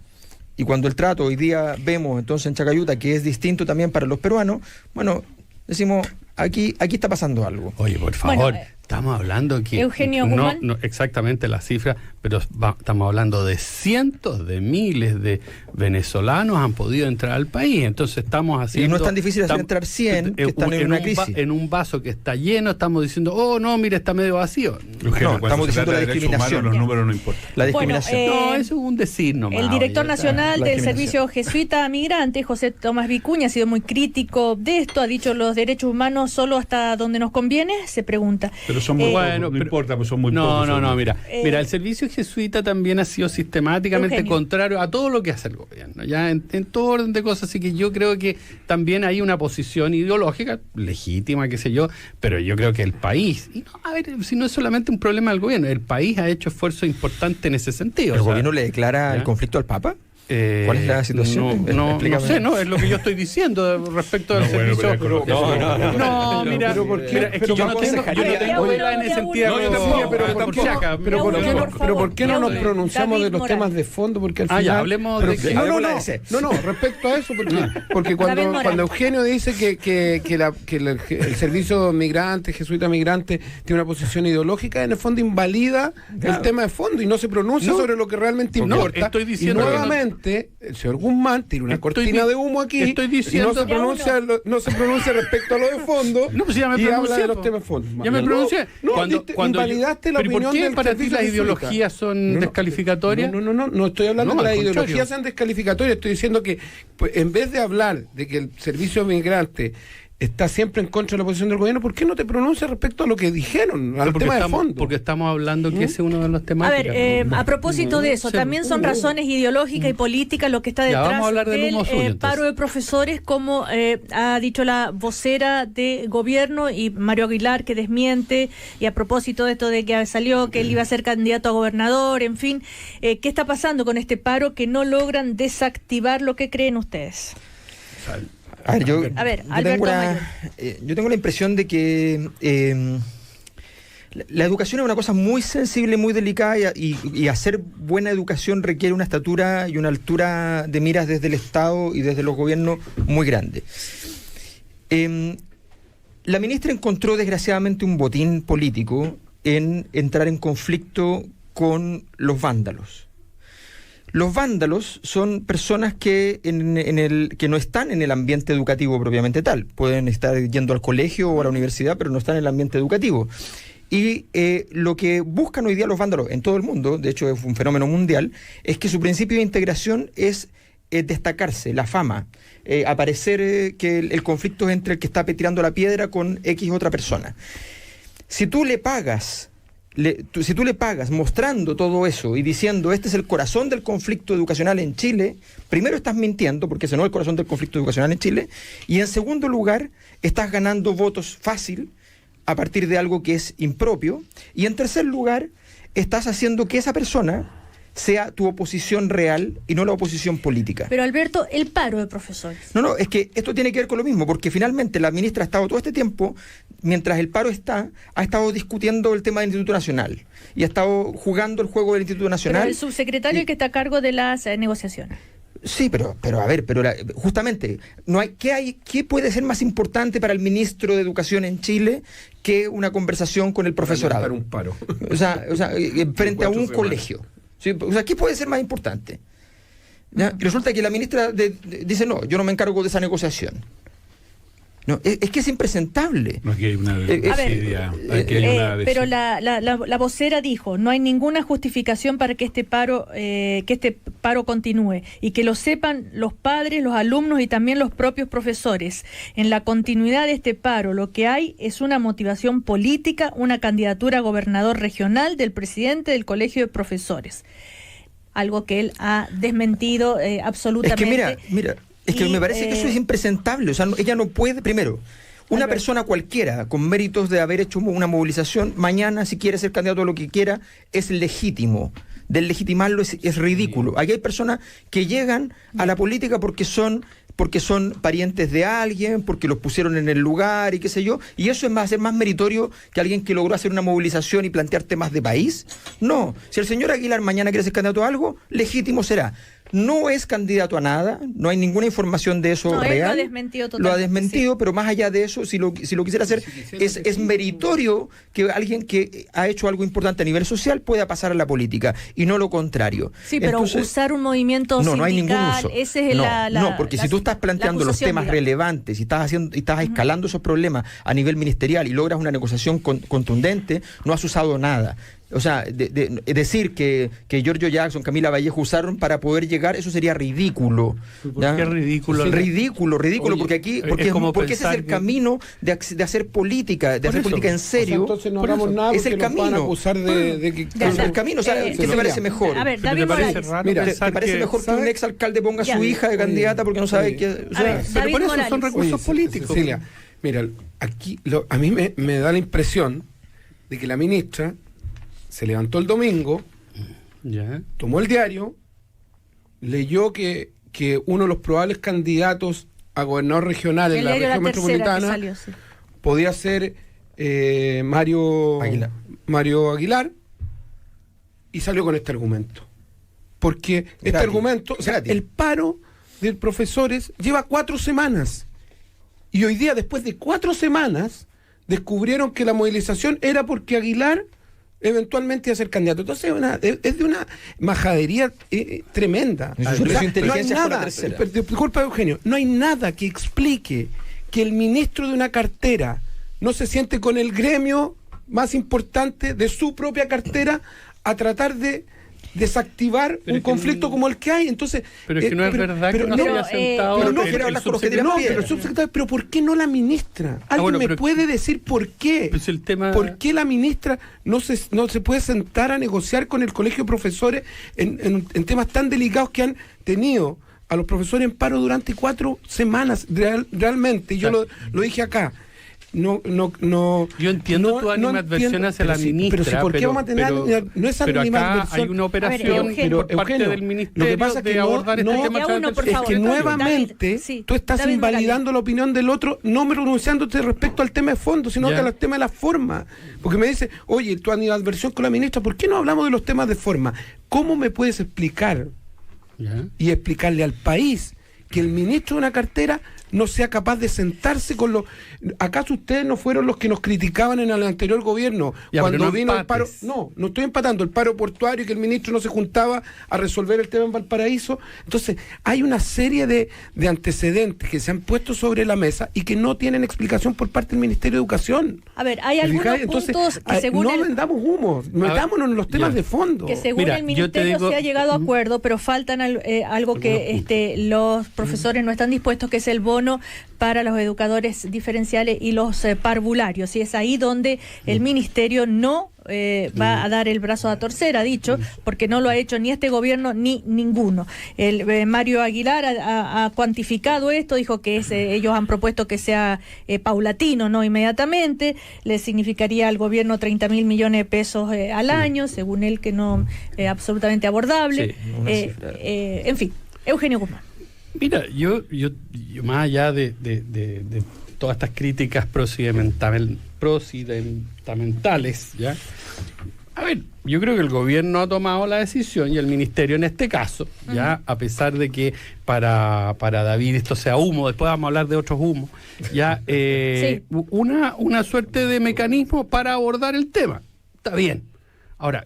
y cuando el trato hoy día vemos entonces en Chacayuta que es distinto también para los peruanos, bueno, decimos, aquí está pasando algo. Oye, por favor, Bueno, estamos hablando que Eugenio Guzmán. no exactamente la cifra, pero estamos hablando de cientos de miles de venezolanos han podido entrar al país. Entonces estamos haciendo... Y no es tan difícil hacer entrar 100 que están en una crisis. En un vaso que está lleno estamos diciendo, oh, no, mira, está medio vacío. Eugenio, No, cuando estamos se trata diciendo la de derechos discriminación. humanos, los números no importan. La Bueno, discriminación. No, eso es un decir nomás. El director oye, nacional la del discriminación. Servicio Jesuita Migrante, José Tomás Vicuña, ha sido muy crítico de esto, ha dicho los derechos humanos solo hasta donde nos conviene, se pregunta. Pero son muy Bueno, pocos, no pero- importa, pues son muy No, pocos. no, no, mira, Eh, mira, el servicio jesuita también ha sido sistemáticamente Eugenio. contrario a todo lo que hace el gobierno, ya en todo orden de cosas, así que yo creo que también hay una posición ideológica, legítima, qué sé yo, pero yo creo que el país, y no, a ver, si no es solamente un problema del gobierno, el país ha hecho esfuerzos importantes en ese sentido. ¿El o sea, gobierno le declara ¿ya? el conflicto al Papa? ¿Cuál es la situación? No Explícame. sé, no, es lo que yo estoy diciendo respecto al No, bueno, servicio. pero No, mira, pero ¿por qué? mira, es que Pero yo no ¿por qué tengo, se yo no calla? tengo Oye, vela en ese ya, entierro. no, yo tampoco, pero pero ¿por qué? Chaca, Pero ¿por qué Ya, no, por favor. pero ¿por qué no nos Ya, pronunciamos David de los Morales. temas de fondo? Porque al Ah, final... ya, hablemos pero- de que- no, respecto a eso, porque David Morales. cuando Eugenio dice que el servicio migrante, jesuita migrante, tiene una posición ideológica, en el fondo invalida el tema de fondo y no se pronuncia No. sobre lo que realmente No, importa. estoy Y diciendo que no- nuevamente, el señor Guzmán tiene una Estoy cortina di- de humo aquí estoy y diciendo- no se pronuncia respecto a lo de fondo No, pues ya me y habla pronuncié, de los po. temas de fondo. Ya me pronuncié. No, invalidaste la ¿Pero opinión por qué del para ti servicio las jesuita? ideologías son descalificatorias? No estoy hablando No, que las al contrario. ideologías sean descalificatorias, estoy diciendo que pues, en vez de hablar de que el servicio migrante está siempre en contra de la posición del gobierno, ¿por qué no te pronuncias respecto a lo que dijeron, al tema de fondo? Porque estamos hablando que ese es uno de los temas. A ver, a propósito de eso, también son razones ideológicas y políticas lo que está detrás del paro de profesores, como ha dicho la vocera de gobierno y Mario Aguilar, que desmiente, y a propósito de esto de que salió que él iba a ser candidato a gobernador, en fin, ¿qué está pasando con este paro que no logran desactivar? ¿Lo que creen ustedes? A ver, yo tengo la impresión de que la educación es una cosa muy sensible, muy delicada, y hacer buena educación requiere una estatura y una altura de miras desde el Estado y desde los gobiernos muy grande. La ministra encontró desgraciadamente un botín político en entrar en conflicto con los vándalos. Los vándalos son personas que que no están en el ambiente educativo propiamente tal. Pueden estar yendo al colegio o a la universidad, pero no están en el ambiente educativo. Y lo que buscan hoy día los vándalos en todo el mundo, de hecho es un fenómeno mundial, es que su principio de integración es destacarse, la fama, aparecer que el conflicto es entre el que está tirando la piedra con X otra persona. Si tú le pagas mostrando todo eso y diciendo este es el corazón del conflicto educacional en Chile, primero estás mintiendo, porque ese no es el corazón del conflicto educacional en Chile, y en segundo lugar estás ganando votos fácil a partir de algo que es impropio, y en tercer lugar estás haciendo que esa persona sea tu oposición real y no la oposición política. Pero Alberto, el paro de profesores. No, es que esto tiene que ver con lo mismo, porque finalmente la ministra ha estado todo este tiempo, mientras el paro ha estado discutiendo el tema del Instituto Nacional y ha estado jugando el juego del Instituto Nacional. Pero el subsecretario que está a cargo de las negociaciones. Sí, pero a ver, justamente, ¿qué puede ser más importante para el ministro de Educación en Chile que una conversación con el profesorado? Un paro. O sea, frente a un colegio. Sí, o sea, ¿qué puede ser más importante? ¿Ya? Y resulta que la ministra dice, no, yo no me encargo de esa negociación. No, es que es impresentable. No, aquí hay una pero la vocera dijo, no hay ninguna justificación para que este paro continúe, y que lo sepan los padres, los alumnos y también los propios profesores. En la continuidad de este paro, lo que hay es una motivación política, una candidatura a gobernador regional del presidente del Colegio de Profesores. Algo que él ha desmentido absolutamente. Es que mira. Es que me parece que eso es impresentable. O sea, ella no puede, primero, una persona cualquiera con méritos de haber hecho una movilización, mañana si quiere ser candidato a lo que quiera, es legítimo. Deslegitimarlo es ridículo. Aquí hay personas que llegan a la política porque son parientes de alguien, porque los pusieron en el lugar y qué sé yo, y eso es más meritorio que alguien que logró hacer una movilización y plantear temas de país. No, si el señor Aguilar mañana quiere ser candidato a algo, legítimo será. No es candidato a nada, no hay ninguna información de eso real. Él lo ha desmentido totalmente. Lo ha desmentido, sí. Pero más allá de eso, si lo quisiera hacer, es meritorio que alguien que ha hecho algo importante a nivel social pueda pasar a la política, y no lo contrario. Sí, pero entonces, usar un movimiento sindical, no hay ningún uso. Ese es no, porque si tú estás planteando los temas relevantes y estás escalando esos problemas a nivel ministerial y logras una negociación contundente, no has usado nada. O sea, decir que Giorgio Jackson, Camila Vallejo usaron para poder llegar, eso sería ridículo. ¿Por qué ridículo? Ridículo, oye, porque ese es el camino de hacer política, hacer política en serio. O sea, entonces no hagamos nada, es el camino. Es el camino, o sea, ¿qué te parece mejor? A ver, David Morales. ¿Te parece mejor que un exalcalde ponga a su hija de candidata porque no sabe qué? Pero por eso son recursos políticos. Cecilia, mira, aquí a mí me da la impresión de que la ministra se levantó el domingo, tomó el diario, leyó que uno de los probables candidatos a gobernador regional en la región metropolitana podía ser Mario Aguilar, y salió con este argumento. Porque este argumento, o sea, el paro de profesores lleva 4 semanas. Y hoy día, después de 4 semanas, descubrieron que la movilización era porque Aguilar eventualmente a ser candidato. Entonces es de una majadería tremenda. No hay nada, disculpa Eugenio, no hay nada que explique que el ministro de una cartera no se siente con el gremio más importante de su propia cartera a tratar de desactivar un conflicto como el que hay. Entonces, pero es que no es verdad que no se haya sentado el subsecretario. Pero ¿por qué no la ministra? ¿Alguien me puede decir por qué? Pues el tema... ¿Por qué la ministra no se puede sentar a negociar con el colegio de profesores en temas tan delicados que han tenido a los profesores en paro durante 4 semanas? Realmente, yo lo dije acá. Yo entiendo tu animadversión hacia la ministra, pero si ¿por qué vamos a tener no es animadversión? Hay una operación por parte del ministerio. Lo que pasa es que abordar este tema es que nuevamente tú estás invalidando la opinión del otro, no pronunciándote respecto al tema de fondo, sino que al tema de la forma. Porque me dice, oye, tu animadversión con la ministra, ¿por qué no hablamos de los temas de forma? ¿Cómo me puedes explicar y explicarle al país que el ministro de una cartera no sea capaz de sentarse con los... ¿Acaso ustedes no fueron los que nos criticaban en el anterior gobierno cuando vino el paro? No estoy empatando, el paro portuario y que el ministro no se juntaba a resolver el tema en Valparaíso. Entonces, hay una serie de antecedentes que se han puesto sobre la mesa y que no tienen explicación por parte del Ministerio de Educación. A ver, hay algunos puntos que según no vendamos humo, metámonos en los temas de fondo. Que según el Ministerio se ha llegado a acuerdo, pero faltan algo que los profesores no están dispuestos, que es el bono para los educadores diferenciales y los parvularios, y es ahí donde el ministerio no va a dar el brazo a torcer, ha dicho, porque no lo ha hecho ni este gobierno ni ninguno. Mario Aguilar ha cuantificado esto, dijo que ellos han propuesto que sea paulatino, no inmediatamente, le significaría al gobierno 30.000 millones de pesos al año, según él, que no absolutamente abordable. En fin, Eugenio Guzmán. Mira, yo más allá de todas estas críticas procedimentales, ¿ya? A ver, yo creo que el gobierno ha tomado la decisión y el ministerio en este caso, ya, a pesar de que para David esto sea humo, después vamos a hablar de otros humos, ya, una suerte de mecanismo para abordar el tema. Está bien. Ahora,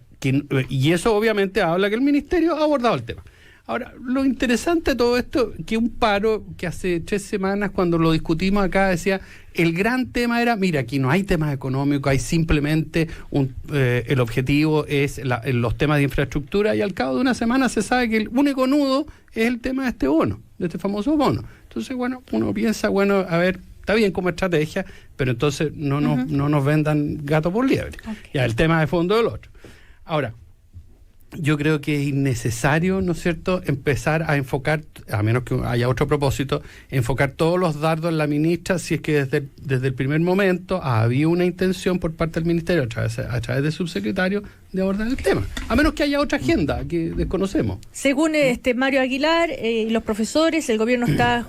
y eso obviamente habla que el ministerio ha abordado el tema. Ahora, lo interesante de todo esto, que un paro que hace 3 semanas cuando lo discutimos acá decía, el gran tema era, mira, aquí no hay temas económicos, hay simplemente el objetivo es los temas de infraestructura, y al cabo de una semana se sabe que el único nudo es el tema de este bono, de este famoso bono. Entonces, bueno, uno piensa, bueno, a ver, está bien como estrategia, pero entonces no nos vendan gato por liebre. Okay. Ya, el tema de fondo del otro. Ahora, yo creo que es innecesario, ¿no es cierto?, empezar a enfocar, a menos que haya otro propósito, enfocar todos los dardos en la ministra, si es que desde el primer momento había una intención por parte del ministerio, a través del subsecretario, de abordar el tema, a menos que haya otra agenda que desconocemos. Según Mario Aguilar y los profesores, el gobierno está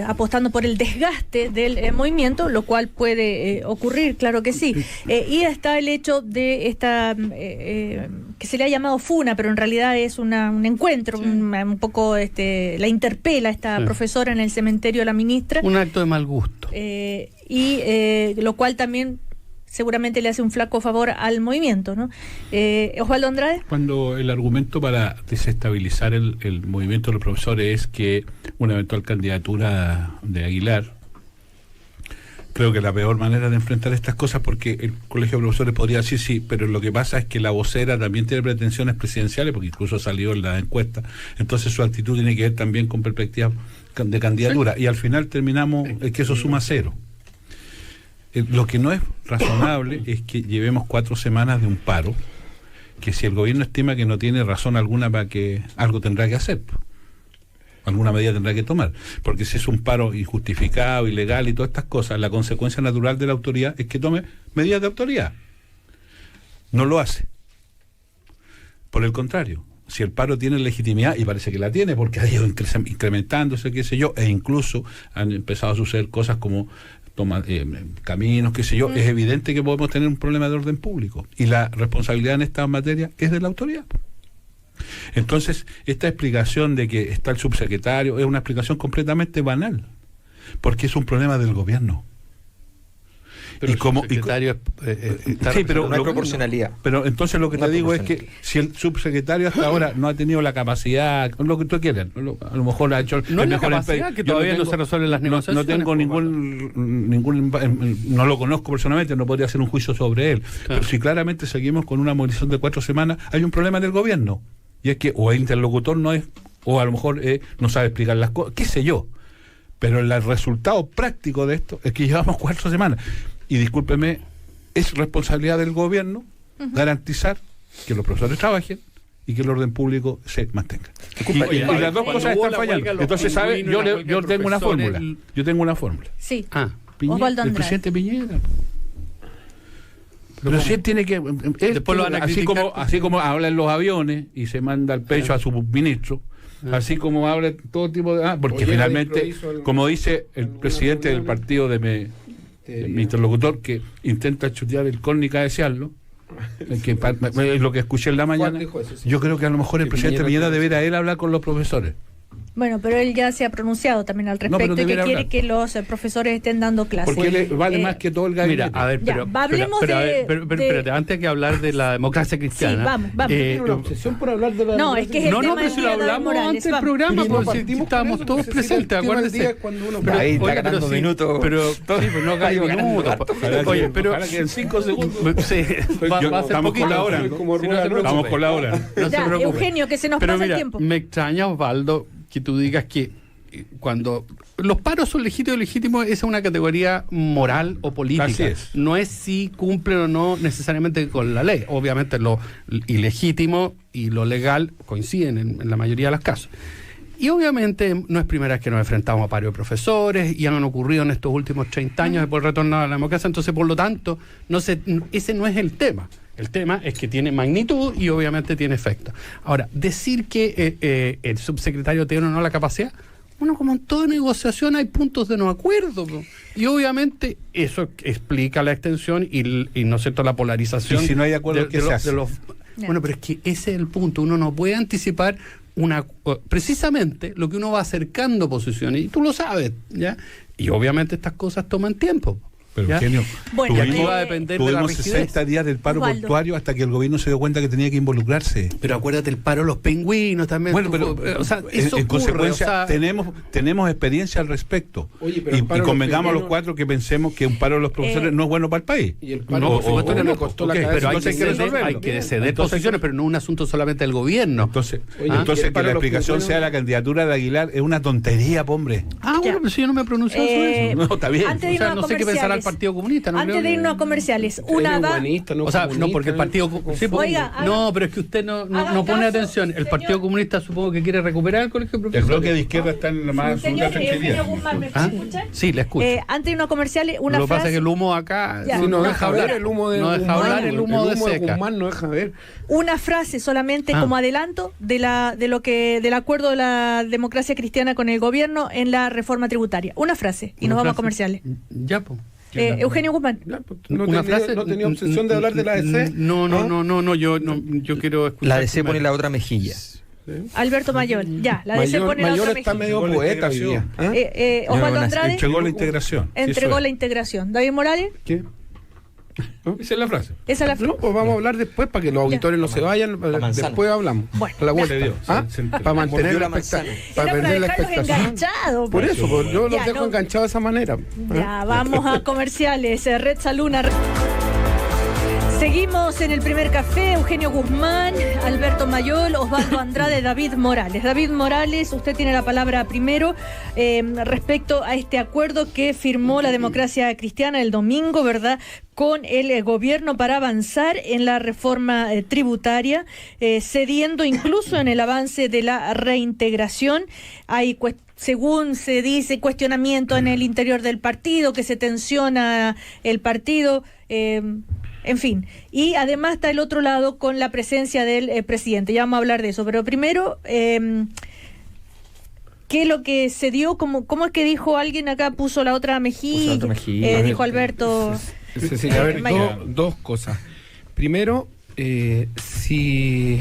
apostando por el desgaste del movimiento, lo cual puede ocurrir, claro que sí. Y está el hecho de esta que se le ha llamado funa, pero en realidad es un encuentro, un poco la interpela esta profesora en el cementerio de la ministra. Un acto de mal gusto. Y lo cual también seguramente le hace un flaco favor al movimiento, ¿no? Osvaldo Andrade. Cuando el argumento para desestabilizar el movimiento de los profesores es que una eventual candidatura de Aguilar, creo que la peor manera de enfrentar estas cosas, porque el colegio de profesores podría decir sí, pero lo que pasa es que la vocera también tiene pretensiones presidenciales, porque incluso salió en la encuesta, entonces su actitud tiene que ver también con perspectiva de candidatura, y al final terminamos que eso suma 0. Lo que no es razonable es que llevemos 4 semanas de un paro, que si el gobierno estima que no tiene razón alguna para que algo tendrá que hacer, alguna medida tendrá que tomar, porque si es un paro injustificado, ilegal y todas estas cosas, la consecuencia natural de la autoridad es que tome medidas de autoridad. No lo hace. Por el contrario, si el paro tiene legitimidad, y parece que la tiene porque ha ido incrementándose, qué sé yo, e incluso han empezado a suceder cosas como caminos, qué sé yo, es evidente que podemos tener un problema de orden público, y la responsabilidad en esta materia es de la autoridad. Entonces, esta explicación de que está el subsecretario es una explicación completamente banal, porque es un problema del gobierno. Pero y como secretario sí, pero no hay proporcionalidad. Pero entonces lo que No te hay digo es que si el subsecretario hasta ahora no ha tenido la capacidad, lo que tú quieras, a lo mejor ha hecho no el la mejor capacidad empeño. que Yo todavía no se resuelven las negociaciones. No tengo ningún no lo conozco personalmente, no podría hacer un juicio sobre él. Claro. Pero si claramente seguimos con una movilización de 4 semanas, hay un problema en el gobierno. Y es que o el interlocutor no es, o a lo mejor no sabe explicar las cosas, qué sé yo. Pero el resultado práctico de esto es que llevamos 4 semanas. Y discúlpeme, es responsabilidad del gobierno garantizar que los profesores trabajen y que el orden público se mantenga. Y las dos cosas están fallando. Entonces, ¿sabe? Yo tengo una fórmula. Yo tengo una fórmula. Sí. Piñera, Osvaldo el Andrade. presidente Piñera. Pero si él tiene que... Después lo van a criticar. así como habla en los aviones y se manda al pecho a su ministro, así como habla todo tipo de... porque finalmente, como dice el presidente del partido de mi interlocutor, que intenta chutear el córner y cabecearlo, que es lo que escuché en la mañana, yo creo que a lo mejor el presidente Piñera debería él hablar con los profesores. Bueno, pero él ya se ha pronunciado también al respecto pero y que debiera quiere hablar. que los profesores estén dando clases. Porque él vale más que todo el gabinete. Mira, a ver, Ya, hablemos espérate, antes que hablar de la democracia cristiana. Sí, vamos. obsesión por hablar de la No, es que es el No, tema pero del si lo día de David hablamos Morales, antes del vamos. programa, Y no pues si partimos estábamos con eso, todos que se sigue presentes, el tema del acuérdense. día cuando uno- Ahí está Oye, ganando sí, minutos. pero no Ahí va ganando minutos. harto. Oye, pero Ojalá que en 5 segundos. sí, va a ser Estamos poquito. colaborando. Como Si no rueda se loca. preocupe. Estamos colaborando. No se Ya, preocupe. Eugenio, que se nos Pero pasa mira, el tiempo. me extraña, Osvaldo, que tú digas que cuando los paros son legítimos, esa es una categoría moral o política. Así es. No es si cumplen o no necesariamente con la ley. Obviamente lo ilegítimo y lo legal coinciden en la mayoría de los casos. Y obviamente no es primera vez que nos enfrentamos a paro de profesores y han ocurrido en estos últimos 30 años por el retorno a la democracia. Entonces, por lo tanto, ese no es el tema. El tema es que tiene magnitud y obviamente tiene efecto. Ahora, decir que el subsecretario tiene o no la capacidad, bueno, como en toda negociación hay puntos de no acuerdo. Y obviamente eso explica la extensión y ¿no es cierto?, la polarización. Y si no hay acuerdo, ¿qué se hace? Ya. Bueno, pero es que ese es el punto. Uno no puede anticipar precisamente lo que uno va acercando posiciones. Y tú lo sabes, ¿ya? Y obviamente estas cosas toman tiempo. Pero ¿ya? Eugenio, Bueno, Todo va a depender de la tuvimos rigidez. 60 días del paro Osvaldo. portuario hasta que el gobierno se dio cuenta que tenía que involucrarse. Pero acuérdate el paro de los pingüinos también. Bueno, o sea, eso en ocurre, consecuencia o sea, tenemos experiencia al respecto. Oye, pero y el paro de los convengamos a los pingüinos- 4 que pensemos que un paro de los profesores no es bueno para el país. Y el paro No, de por supuesto que no. costó la Ok, cabeza. pero hay entonces que hay que ceder, resolverlo. hay que ceder Entonces, posiciones, pero no un asunto solamente del gobierno. Entonces, Oye, entonces el que paro la de los explicación pingüinos- sea la candidatura de Aguilar es una tontería, po, hombre. Bueno, pero si yo no me pronuncio sobre eso. No, está bien. Antes de O sea, irnos a no sé qué pensará el comerciales. Partido Comunista. No Antes creo de que- irnos a comerciales, Él una es va. humanista, O sea, no, porque el Partido sí, Oiga, haga- no, pero es que usted no haga pone caso, atención. El señor. Partido Comunista supongo que quiere recuperar el colegio de El profesores. bloque de izquierda está en la más absoluta Señor tranquilidad. Eugenio Guzmán, ¿me ¿Ah? escucha? Sí, le escucho. Antes de irnos a comerciales, una Lo que pasa frase. es que el humo acá Ya. Si no No, deja ver ahora- el humo de no deja Guzmán, hablar el humo de Seca. Guzmán no deja ver. Una frase solamente Ah. como adelanto del acuerdo de la democracia cristiana con el gobierno en la reforma tributaria. Una frase y nos vamos a comerciales. Ya, pues. Eugenio Guzmán. Ya, pues, no tenía obsesión de hablar de la DC. No, yo quiero escuchar. La DC primero. pone la otra mejilla. Alberto Mayor. Ya, la DC pone la Mayor otra está mejilla. medio poeta hoy día. ¿Ah? Osvaldo Andrade Entregó la integración. entregó Eso la es. integración. David Morales, ¿Qué? Esa es la frase. esa es la frase. No, pues vamos a hablar después para que los auditores no se vayan. manzana. Después hablamos. Bueno, A la vuelta. Se dio, ¿Ah? se Para mantener mordió la la manzana. expectativa. Para Era para perder la dejarlos expectación. enganchados. Por eso, pues, yo los Ya, dejo no. enganchados de esa manera. Ya, vamos a comerciales. Red Saluna. Seguimos en el primer café. Eugenio Guzmán, Alberto Mayol, Osvaldo Andrade, David Morales. David Morales, usted tiene la palabra primero respecto a este acuerdo que firmó la democracia cristiana el domingo, ¿verdad?, con el gobierno para avanzar en la reforma tributaria, cediendo incluso en el avance de la reintegración. Hay según se dice, cuestionamiento en el interior del partido, que se tensiona el partido, en fin. Y además está el otro lado con la presencia del presidente. Ya vamos a hablar de eso. Pero primero, ¿qué es lo que se dio? ¿Cómo es que dijo alguien acá? Puso la otra mejilla. Puso la otra mejilla. Dijo Alberto. Cecilia, a ver, Mayor. dos cosas. Primero, si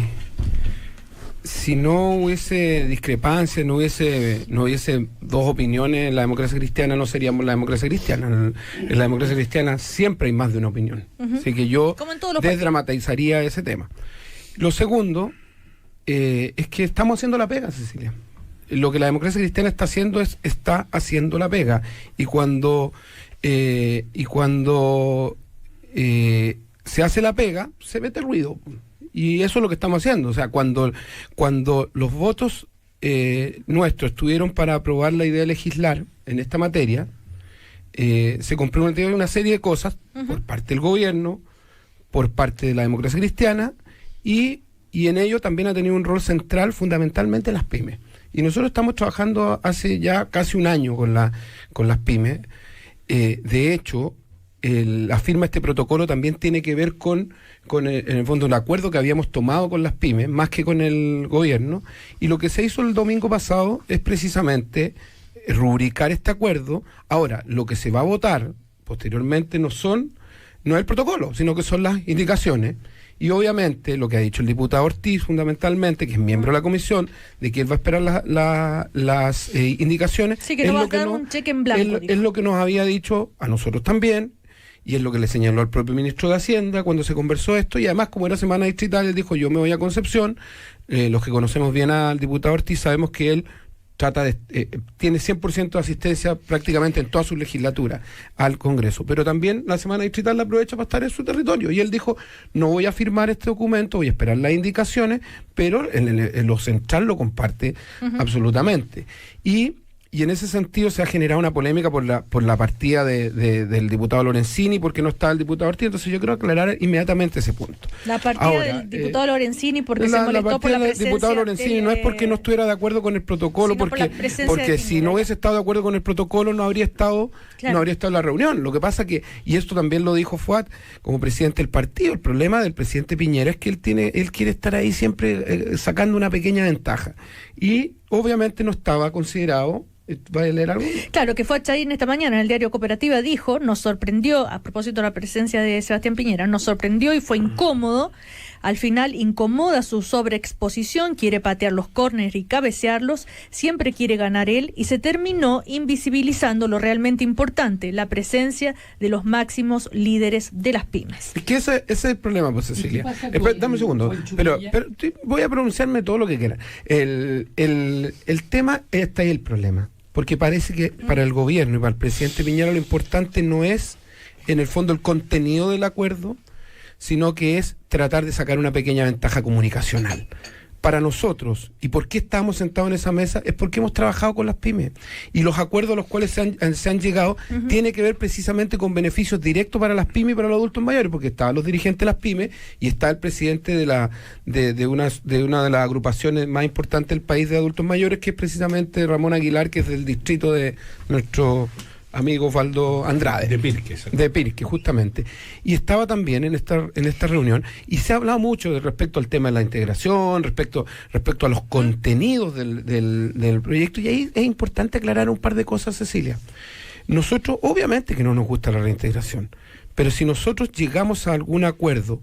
si no hubiese discrepancia, no hubiese dos opiniones en la democracia cristiana, no seríamos la democracia cristiana. En la democracia cristiana siempre hay más de una opinión. Así que yo desdramatizaría ese tema. Lo segundo es que estamos haciendo la pega, Cecilia. Lo que la democracia cristiana está haciendo la pega. Y cuando se hace la pega, se mete el ruido. Y eso es lo que estamos haciendo. O sea, cuando los votos nuestros estuvieron para aprobar la idea de legislar en esta materia, se comprometió una serie de cosas por parte del gobierno, por parte de la democracia cristiana, y en ello también ha tenido un rol central fundamentalmente las pymes. Y nosotros estamos trabajando hace ya casi un año con las pymes. De hecho, la firma de este protocolo también tiene que ver con en el fondo un acuerdo que habíamos tomado con las pymes, más que con el gobierno, y lo que se hizo el domingo pasado es precisamente rubricar este acuerdo. Ahora, lo que se va a votar posteriormente no es el protocolo, sino que son las indicaciones, y obviamente lo que ha dicho el diputado Ortiz fundamentalmente, que es miembro de la comisión, de que él va a esperar las indicaciones. Sí, que no va a dar un cheque en blanco. Es lo que nos había dicho a nosotros también, y es lo que le señaló al propio ministro de Hacienda cuando se conversó esto, y además como era semana distrital, él dijo: yo me voy a Concepción. Los que conocemos bien al diputado Ortiz sabemos que él tiene 100% de asistencia prácticamente en toda su legislatura al Congreso, pero también la semana distrital la aprovecha para estar en su territorio, y él dijo: no voy a firmar este documento, voy a esperar las indicaciones, pero en lo central lo comparte absolutamente. Y en ese sentido se ha generado una polémica por la partida del diputado Lorenzini, porque no está el diputado Ortiz. Entonces yo quiero aclarar inmediatamente ese punto. La partida del diputado Lorenzini porque se molestó por la presencia del diputado Lorenzini no es porque no estuviera de acuerdo con el protocolo, porque si no hubiese estado de acuerdo con el protocolo no habría estado en la reunión. Lo que pasa y esto también lo dijo Fuad como presidente del partido, el problema del presidente Piñera es que él quiere estar ahí siempre sacando una pequeña ventaja. Y obviamente no estaba considerado. ¿Va a leer algo? Claro, que Fuad Chahín esta mañana en el diario Cooperativa dijo: nos sorprendió, a propósito de la presencia de Sebastián Piñera, nos sorprendió y fue incómodo. Al final incomoda su sobreexposición, quiere patear los córneres y cabecearlos, siempre quiere ganar él, y se terminó invisibilizando lo realmente importante, la presencia de los máximos líderes de las pymes. Es que ese es el problema, pues, Cecilia. Dame un segundo, pero voy a pronunciarme todo lo que quiera. El tema, está ahí el problema, porque parece que para el gobierno y para el presidente Piñera lo importante no es, en el fondo, el contenido del acuerdo, sino que es tratar de sacar una pequeña ventaja comunicacional. Para nosotros, ¿y por qué estamos sentados en esa mesa? Es porque hemos trabajado con las pymes. Y los acuerdos a los cuales se han llegado tiene que ver precisamente con beneficios directos para las pymes y para los adultos mayores, porque estaban los dirigentes de las pymes y está el presidente de una de las agrupaciones más importantes del país de adultos mayores, que es precisamente Ramón Aguilar, que es del distrito de nuestro amigo Osvaldo Andrade. De Pirque, justamente. Y estaba también en esta reunión, y se ha hablado mucho respecto al tema de la integración, respecto a los contenidos del proyecto, y ahí es importante aclarar un par de cosas, Cecilia. Nosotros, obviamente que no nos gusta la reintegración, pero si nosotros llegamos a algún acuerdo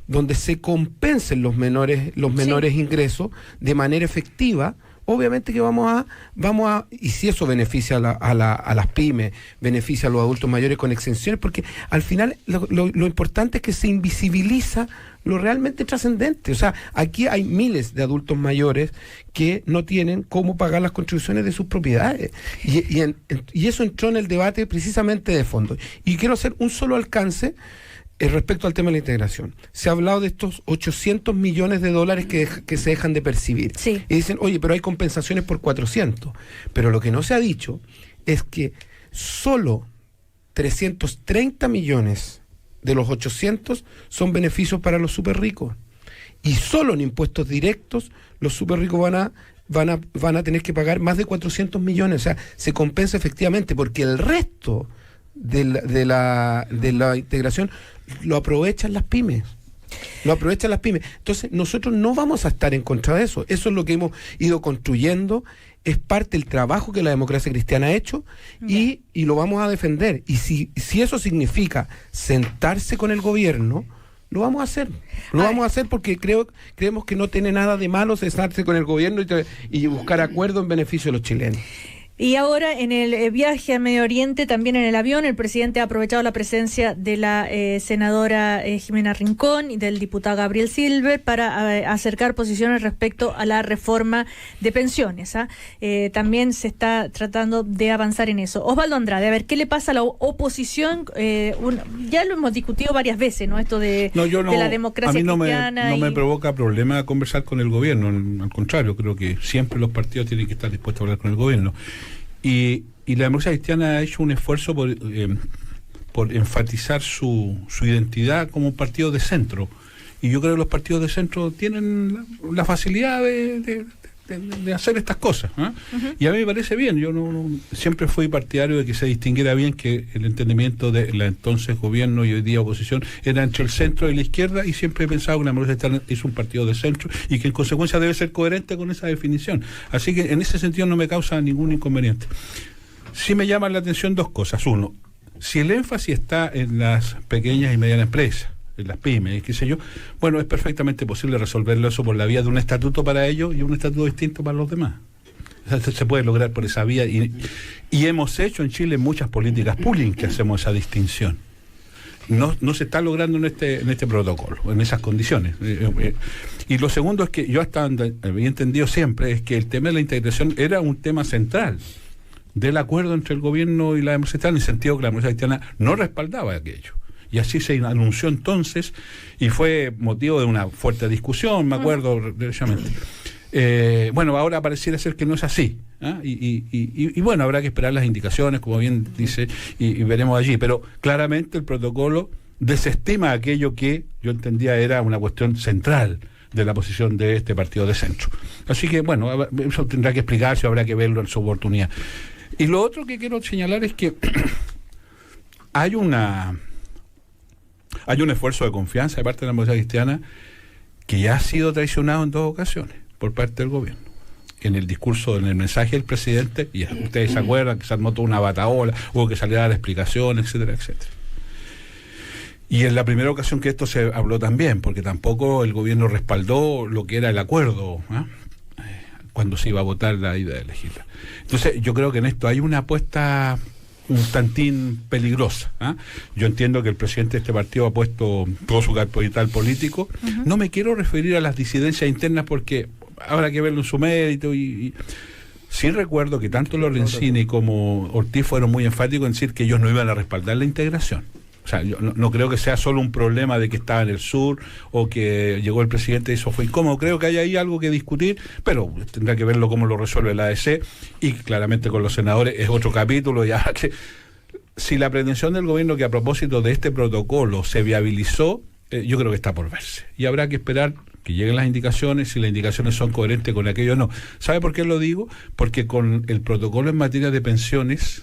donde se compensen los menores ingresos de manera efectiva, obviamente que vamos a y si eso beneficia a las pymes, beneficia a los adultos mayores con exenciones, porque al final lo importante es que se invisibiliza lo realmente trascendente. O sea, aquí hay miles de adultos mayores que no tienen cómo pagar las contribuciones de sus propiedades. Y eso entró en el debate precisamente de fondo. Y quiero hacer un solo alcance respecto al tema de la integración. Se ha hablado de estos 800 millones de dólares que se dejan de percibir. Sí. Y dicen: oye, pero hay compensaciones por 400. Pero lo que no se ha dicho es que solo 330 millones de los 800 son beneficios para los súper ricos. Y solo en impuestos directos los súper ricos van a tener que pagar más de 400 millones. O sea, se compensa efectivamente, porque el resto de la integración lo aprovechan las pymes. Entonces nosotros no vamos a estar en contra de eso. Eso es lo que hemos ido construyendo, es parte del trabajo que la democracia cristiana ha hecho, y lo vamos a defender. Y si eso significa sentarse con el gobierno, lo vamos a hacer. Lo vamos a hacer porque creemos que no tiene nada de malo cesarse con el gobierno y buscar acuerdo en beneficio de los chilenos. Y ahora en el viaje a Medio Oriente, también en el avión, el presidente ha aprovechado la presencia de la senadora Jimena Rincón y del diputado Gabriel Silver para acercar posiciones respecto a la reforma de pensiones. También se está tratando de avanzar en eso. Osvaldo Andrade, a ver, ¿qué le pasa a la oposición? Ya lo hemos discutido varias veces, ¿no? Esto de la democracia cristiana. A mí no me provoca problema conversar con el gobierno, al contrario, creo que siempre los partidos tienen que estar dispuestos a hablar con el gobierno. Y la democracia cristiana ha hecho un esfuerzo por enfatizar su identidad como un partido de centro. Y yo creo que los partidos de centro tienen la facilidad de hacer estas cosas. Uh-huh. Y a mí me parece bien. Yo siempre fui partidario de que se distinguiera bien que el entendimiento de la entonces gobierno y hoy día oposición era entre el centro y la izquierda, y siempre he pensado que la democracia cristiana es un partido de centro y que en consecuencia debe ser coherente con esa definición. Así que en ese sentido no me causa ningún inconveniente. Sí me llaman la atención dos cosas. Uno, si el énfasis está en las pequeñas y medianas empresas, en las pymes, qué sé yo, bueno, es perfectamente posible resolverlo eso por la vía de un estatuto para ellos y un estatuto distinto para los demás. O sea, se puede lograr por esa vía y hemos hecho en Chile muchas políticas públicas que hacemos esa distinción. No se está logrando en este protocolo, en esas condiciones. Y lo segundo es que yo hasta donde había entendido siempre es que el tema de la integración era un tema central del acuerdo entre el gobierno y la democracia cristiana, en el sentido que la democracia cristiana no respaldaba aquello. Y así se anunció entonces, y fue motivo de una fuerte discusión, me acuerdo derechamente. Bueno, ahora pareciera ser que no es así. Y bueno, habrá que esperar las indicaciones, como bien dice, y veremos allí. Pero claramente el protocolo desestima aquello que yo entendía era una cuestión central de la posición de este partido de centro. Así que, bueno, eso tendrá que explicarse, habrá que verlo en su oportunidad. Y lo otro que quiero señalar es que hay un esfuerzo de confianza de parte de la democracia cristiana que ya ha sido traicionado en dos ocasiones por parte del gobierno. En el discurso, en el mensaje del presidente, y ustedes se acuerdan que se armó toda una batahola, hubo que salir a dar explicaciones, etcétera, etcétera. Y en la primera ocasión que esto se habló también, porque tampoco el gobierno respaldó lo que era el acuerdo, cuando se iba a votar la idea de legislar. Entonces, yo creo que en esto hay una apuesta un tantín peligrosa. Yo entiendo que el presidente de este partido ha puesto todo su capital político. Uh-huh. No me quiero referir a las disidencias internas porque habrá que verlo en su mérito y sí recuerdo que tanto Lorenzini como Ortiz fueron muy enfáticos en decir que ellos no iban a respaldar la integración. O sea, yo no creo que sea solo un problema de que estaba en el sur o que llegó el presidente y eso fue incómodo. Creo que hay ahí algo que discutir, pero tendrá que verlo cómo lo resuelve la ADC, y claramente con los senadores es otro capítulo. Ya que si la pretensión del gobierno que a propósito de este protocolo se viabilizó, yo creo que está por verse. Y habrá que esperar que lleguen las indicaciones, si las indicaciones son coherentes con aquello o no. ¿Sabe por qué lo digo? Porque con el protocolo en materia de pensiones...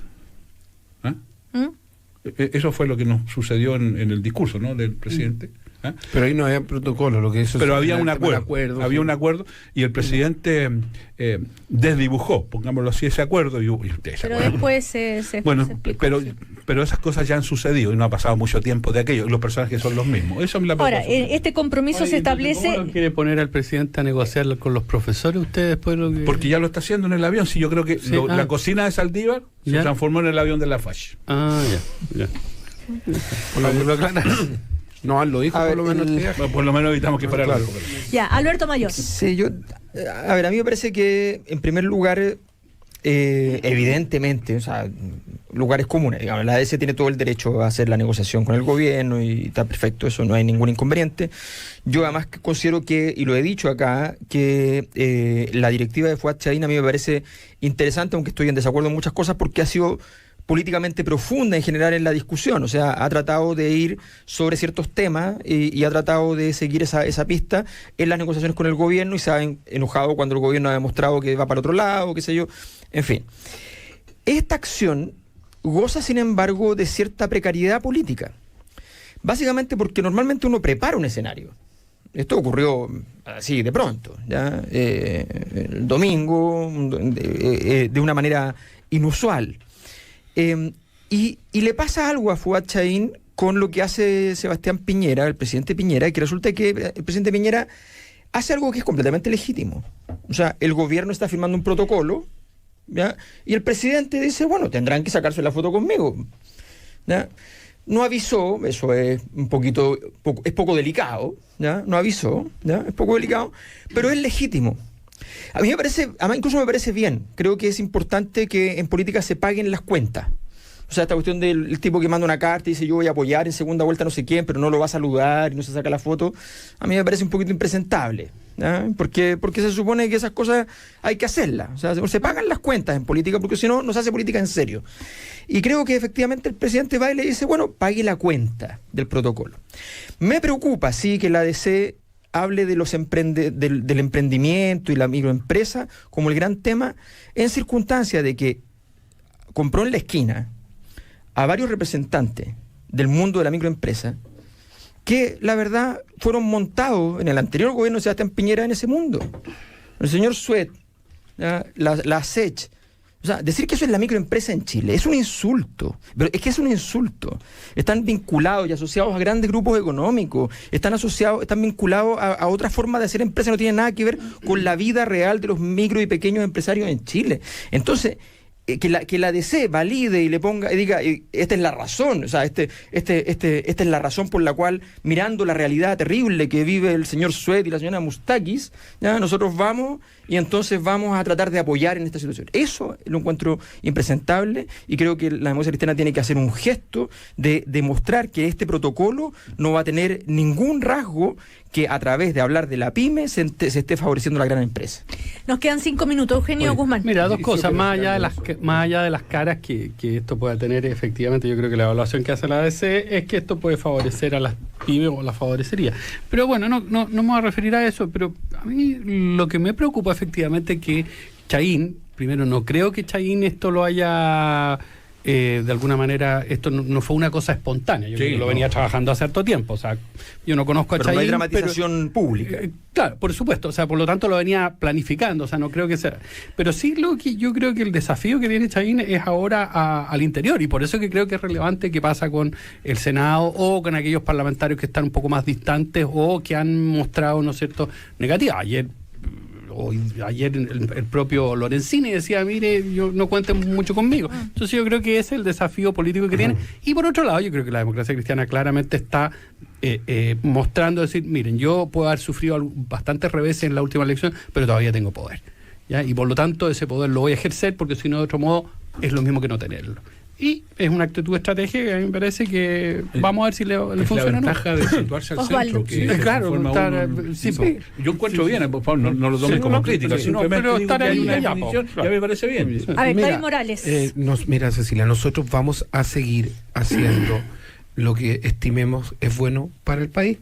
Eso fue lo que nos sucedió en el discurso, ¿no?, del presidente. Pero ahí no había protocolo, lo que eso. Pero había un acuerdo, un acuerdo, y el presidente desdibujó, pongámoslo así, ese acuerdo, y ustedes se acuerdan. Después se bueno, explicó, pero esas cosas ya han sucedido y no ha pasado mucho tiempo de aquello, y los personajes son los mismos. Eso me la Ahora, este compromiso se establece. ¿Cómo no quiere poner al presidente a negociar con los profesores usted después lo que... Porque ya lo está haciendo en el avión. Sí, yo creo que la cocina de Saldívar se transformó en el avión de la FACH. Ya. Por lo menos aclarar. No, lo dijo por lo menos. Por lo menos evitamos que fuera largo. Ya, Alberto Mayor. Sí, a ver, a mí me parece que, en primer lugar, evidentemente, o sea, lugares comunes, digamos, la ADC tiene todo el derecho a hacer la negociación con el gobierno y está perfecto, eso no hay ningún inconveniente. Yo además considero que, y lo he dicho acá, que la directiva de Fuad Chahín a mí me parece interesante, aunque estoy en desacuerdo en muchas cosas, porque ha sido políticamente profunda en general en la discusión. O sea, ha tratado de ir sobre ciertos temas y ha tratado de seguir esa pista en las negociaciones con el gobierno, y se ha enojado cuando el gobierno ha demostrado que va para otro lado, qué sé yo. En fin, esta acción goza, sin embargo, de cierta precariedad política. Básicamente porque normalmente uno prepara un escenario. Esto ocurrió así de pronto, ¿ya? El domingo, de una manera inusual. Y le pasa algo a Fuad Chahín con lo que hace Sebastián Piñera, el presidente Piñera, y que resulta que el presidente Piñera hace algo que es completamente legítimo. O sea, el gobierno está firmando un protocolo, ¿ya? Y el presidente dice, bueno, tendrán que sacarse la foto conmigo, ¿ya? No avisó, eso es es poco delicado, ¿ya? No avisó, ¿ya? Es poco delicado, pero es legítimo. A mí me parece, además incluso me parece bien, creo que es importante que en política se paguen las cuentas. O sea, esta cuestión del tipo que manda una carta y dice yo voy a apoyar en segunda vuelta no sé quién, pero no lo va a saludar y no se saca la foto, a mí me parece un poquito impresentable, ¿ya? Porque se supone que esas cosas hay que hacerlas. O sea, se pagan las cuentas en política, porque si no, no se hace política en serio. Y creo que efectivamente el presidente va y le dice, bueno, pague la cuenta del protocolo. Me preocupa, sí, que la ADC hable de del emprendimiento y la microempresa como el gran tema, en circunstancia de que compró en la esquina a varios representantes del mundo de la microempresa que, la verdad, fueron montados en el anterior gobierno de Sebastián Piñera en ese mundo. El señor Suet, la SECH. O sea, decir que eso es la microempresa en Chile es un insulto. Pero es que es un insulto. Están vinculados y asociados a grandes grupos económicos. Están vinculados a otra forma de hacer empresa. No tiene nada que ver con la vida real de los micro y pequeños empresarios en Chile. Entonces, que la DC valide y le ponga y diga esta es la razón, o sea, esta es la razón por la cual, mirando la realidad terrible que vive el señor Suet y la señora Mustakis, ¿ya? Nosotros vamos y entonces vamos a tratar de apoyar en esta situación. Eso lo encuentro impresentable y creo que la democracia cristiana tiene que hacer un gesto de demostrar que este protocolo no va a tener ningún rasgo que a través de hablar de la pyme se esté favoreciendo la gran empresa. Nos quedan 5 minutos, Eugenio Guzmán. Mira, dos cosas, más allá de las caras que esto pueda tener, efectivamente, yo creo que la evaluación que hace la ADC es que esto puede favorecer a las pymes o las favorecería. Pero bueno, no me voy a referir a eso, pero a mí lo que me preocupa efectivamente es que Chayín, primero no creo que Chayín esto lo haya... de alguna manera, esto no fue una cosa espontánea. Yo creo que lo venía trabajando hace harto tiempo. O sea, yo no conozco a Chayín. Pero no hay dramatización pública. Claro, por supuesto. O sea, por lo tanto lo venía planificando. O sea, no creo que sea. Pero sí, yo creo que el desafío que tiene Chayín es ahora al interior. Y por eso que creo que es relevante qué pasa con el Senado o con aquellos parlamentarios que están un poco más distantes o que han mostrado, ¿no es cierto?, negativa. Ayer el propio Lorenzini decía, mire, yo no cuenten mucho conmigo. Entonces yo creo que ese es el desafío político que tiene. Y por otro lado, yo creo que la democracia cristiana claramente está mostrando, decir, miren, yo puedo haber sufrido bastantes reveses en la última elección, pero todavía tengo poder, ¿ya? Y por lo tanto ese poder lo voy a ejercer, porque si no, de otro modo, es lo mismo que no tenerlo. Y es una actitud estratégica que a mí me parece que vamos a ver si le funciona. La ventaja de situarse al centro. Que claro, yo encuentro bien, por favor, no lo tomen como crítica, simplemente pero digo que hay una definición, ya me parece bien. A ver, David Morales. Mira, Cecilia, nosotros vamos a seguir haciendo lo que estimemos es bueno para el país.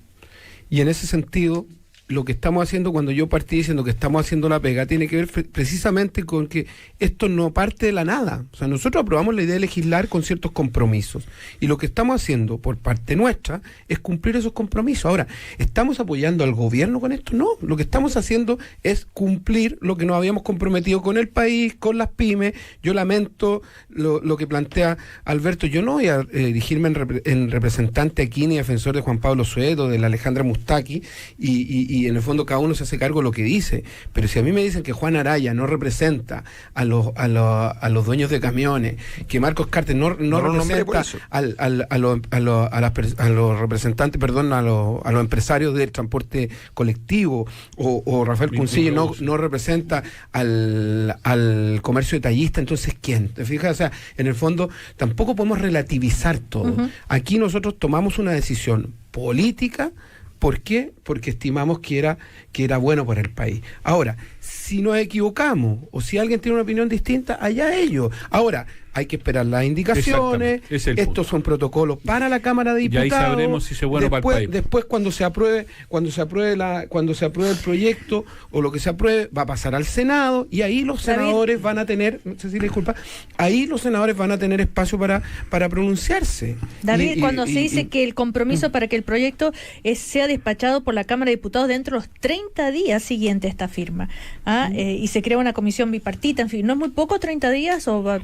Y en ese sentido, lo que estamos haciendo, cuando yo partí diciendo que estamos haciendo la pega, tiene que ver precisamente con que esto no parte de la nada. O sea, nosotros aprobamos la idea de legislar con ciertos compromisos. Y lo que estamos haciendo por parte nuestra es cumplir esos compromisos. Ahora, ¿estamos apoyando al gobierno con esto? No. Lo que estamos haciendo es cumplir lo que nos habíamos comprometido con el país, con las pymes. Yo lamento lo que plantea Alberto. Yo no voy a dirigirme en representante aquí ni defensor de Juan Pablo Sueto, de la Alejandra Mustakis, y en el fondo cada uno se hace cargo de lo que dice, pero si a mí me dicen que Juan Araya no representa a los dueños de camiones, que Marcos Carter no representa a los representantes, perdón, a los empresarios del transporte colectivo, o Rafael Cuncillo no representa al comercio detallista, entonces ¿quién? ¿Te fijas? O sea, en el fondo tampoco podemos relativizar todo. Aquí nosotros tomamos una decisión política. ¿Por qué? Porque estimamos que era bueno para el país. Ahora, si nos equivocamos o si alguien tiene una opinión distinta, allá ellos. Ahora, hay que esperar las indicaciones. Estos son protocolos para la Cámara de Diputados. Y ahí sabremos si es bueno para el país. Después, cuando se apruebe el proyecto o lo que se apruebe, va a pasar al Senado y ahí los senadores van a tener, Cecilia, disculpa, ahí los senadores van a tener espacio para pronunciarse. David, cuando se dice que el compromiso para que el proyecto sea despachado por la Cámara de Diputados dentro de los 30 días siguientes a esta firma, y se crea una comisión bipartita, en fin, ¿no es muy poco 30 días o...?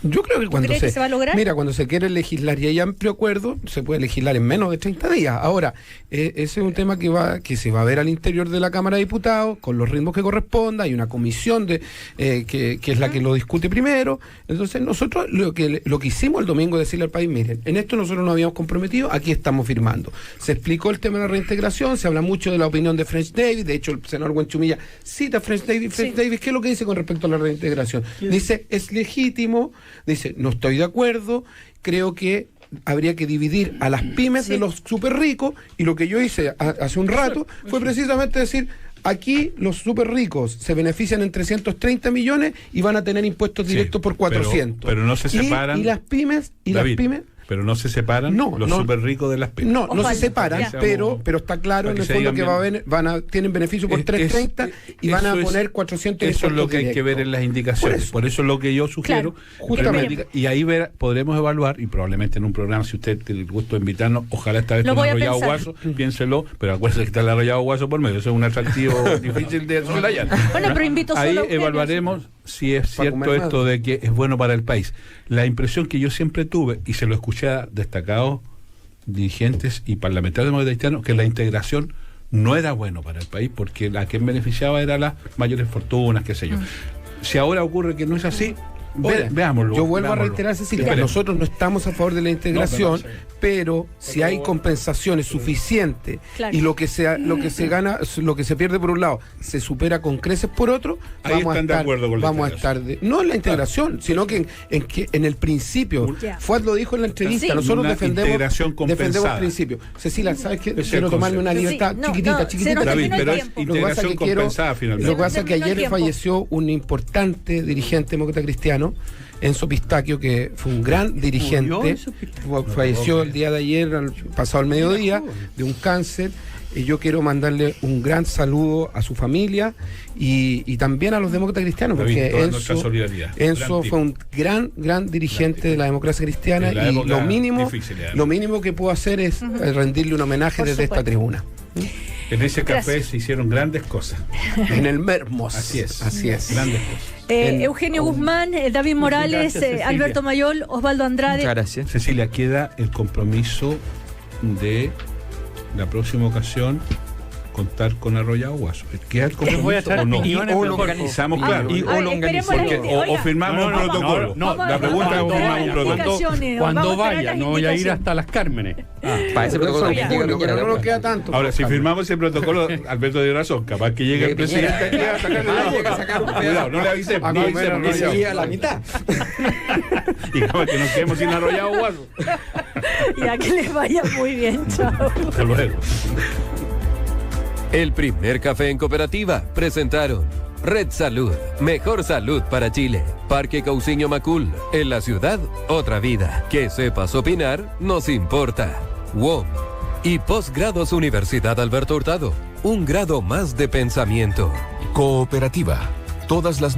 Yo creo que cuando ¿Crees que se va a lograr? Mira, cuando se quiere legislar y hay amplio acuerdo, se puede legislar en menos de 30 días. Ahora, ese es un tema que se va a ver al interior de la Cámara de Diputados, con los ritmos que corresponda. Hay una comisión que es la que lo discute primero. Entonces, nosotros lo que hicimos el domingo es decirle al país, miren, en esto nosotros nos habíamos comprometido, aquí estamos firmando. Se explicó el tema de la reintegración, se habla mucho de la opinión de French Davis, de hecho el senador Buenchumilla cita a French Davis. French Davis, ¿qué es lo que dice con respecto a la reintegración? Dice, es legítimo. Dice, no estoy de acuerdo, creo que habría que dividir a las pymes de los súper ricos, y lo que yo hice hace un rato fue precisamente decir, aquí los súper ricos se benefician en 330 millones y van a tener impuestos directos por 400. Pero no se separan. Y las pymes, pero no se separan los súper ricos de las pymes. No se separan, pero está claro en el fondo que tienen beneficio por 330 y van a poner 400. Eso es lo que hay que ver en las indicaciones. Por eso es lo que yo sugiero. Justamente. Y ahí podremos evaluar, y probablemente en un programa, si usted tiene el gusto de invitarnos, ojalá esta vez con Arroyado Guaso, piénselo, pero acuérdese que está el Arroyado Guaso por medio, eso es un atractivo difícil de soslayar. Bueno, pero invito solo ahí a ustedes. evaluaremos si es cierto esto de que es bueno para el país. La impresión que yo siempre tuve, y se lo escuché a destacados dirigentes y parlamentarios demócratas cristianos, que la integración no era bueno para el país, porque la que beneficiaba era las mayores fortunas, qué sé yo. Si ahora ocurre que no es así, veámoslo. Yo vuelvo a reiterar, Cecilia, nosotros no estamos a favor de la integración, pero si hay compensaciones suficientes y lo que se gana, lo que se pierde por un lado, se supera con creces por otro, vamos a estar no en la integración, sino que en el principio. Fuad lo dijo en la entrevista, nosotros defendemos el principio. Cecilia, ¿sabes qué? Quiero tomarme una libertad chiquitita. David, pero es integración compensada finalmente. Lo que pasa es que ayer falleció un importante dirigente demócrata cristiano, Enzo Pistaquio, que fue un gran dirigente, falleció el día de ayer, pasado el mediodía, de un cáncer. Y yo quiero mandarle un gran saludo a su familia y también a los demócratas cristianos, porque Enzo fue un gran dirigente de la democracia cristiana, y lo mínimo que puedo hacer es rendirle un homenaje desde esta tribuna. En ese café se hicieron grandes cosas. En el Mermos. Así es. Grandes cosas. Eugenio Guzmán, David Morales, gracias, Alberto Mayol, Osvaldo Andrade. Muchas gracias. Cecilia, queda el compromiso de la próxima ocasión contar con Arroyado Guaso. ¿Queda el compromiso voy a echar o no? opiniones, Lo organizamos, claro. Esperemos O firmamos un protocolo. La pregunta es: firmamos un protocolo. Cuando vaya, no voy a ir hasta las Cármenes. Para ese protocolo Pero no nos queda tanto. Ahora, si firmamos ese protocolo, Alberto tiene razón, capaz que llegue el presidente aquí a sacar un cuidado, no le avisemos. No sería la mitad. Y capaz que nos quedemos sin Arroyado Guaso. Ya, que les vaya muy bien, chao. Hasta luego. El primer café en cooperativa presentaron Red Salud, mejor salud para Chile. Parque Cousiño Macul, en la ciudad, otra vida. Que sepas opinar, nos importa. WOM y Postgrados Universidad Alberto Hurtado, un grado más de pensamiento. Cooperativa, todas las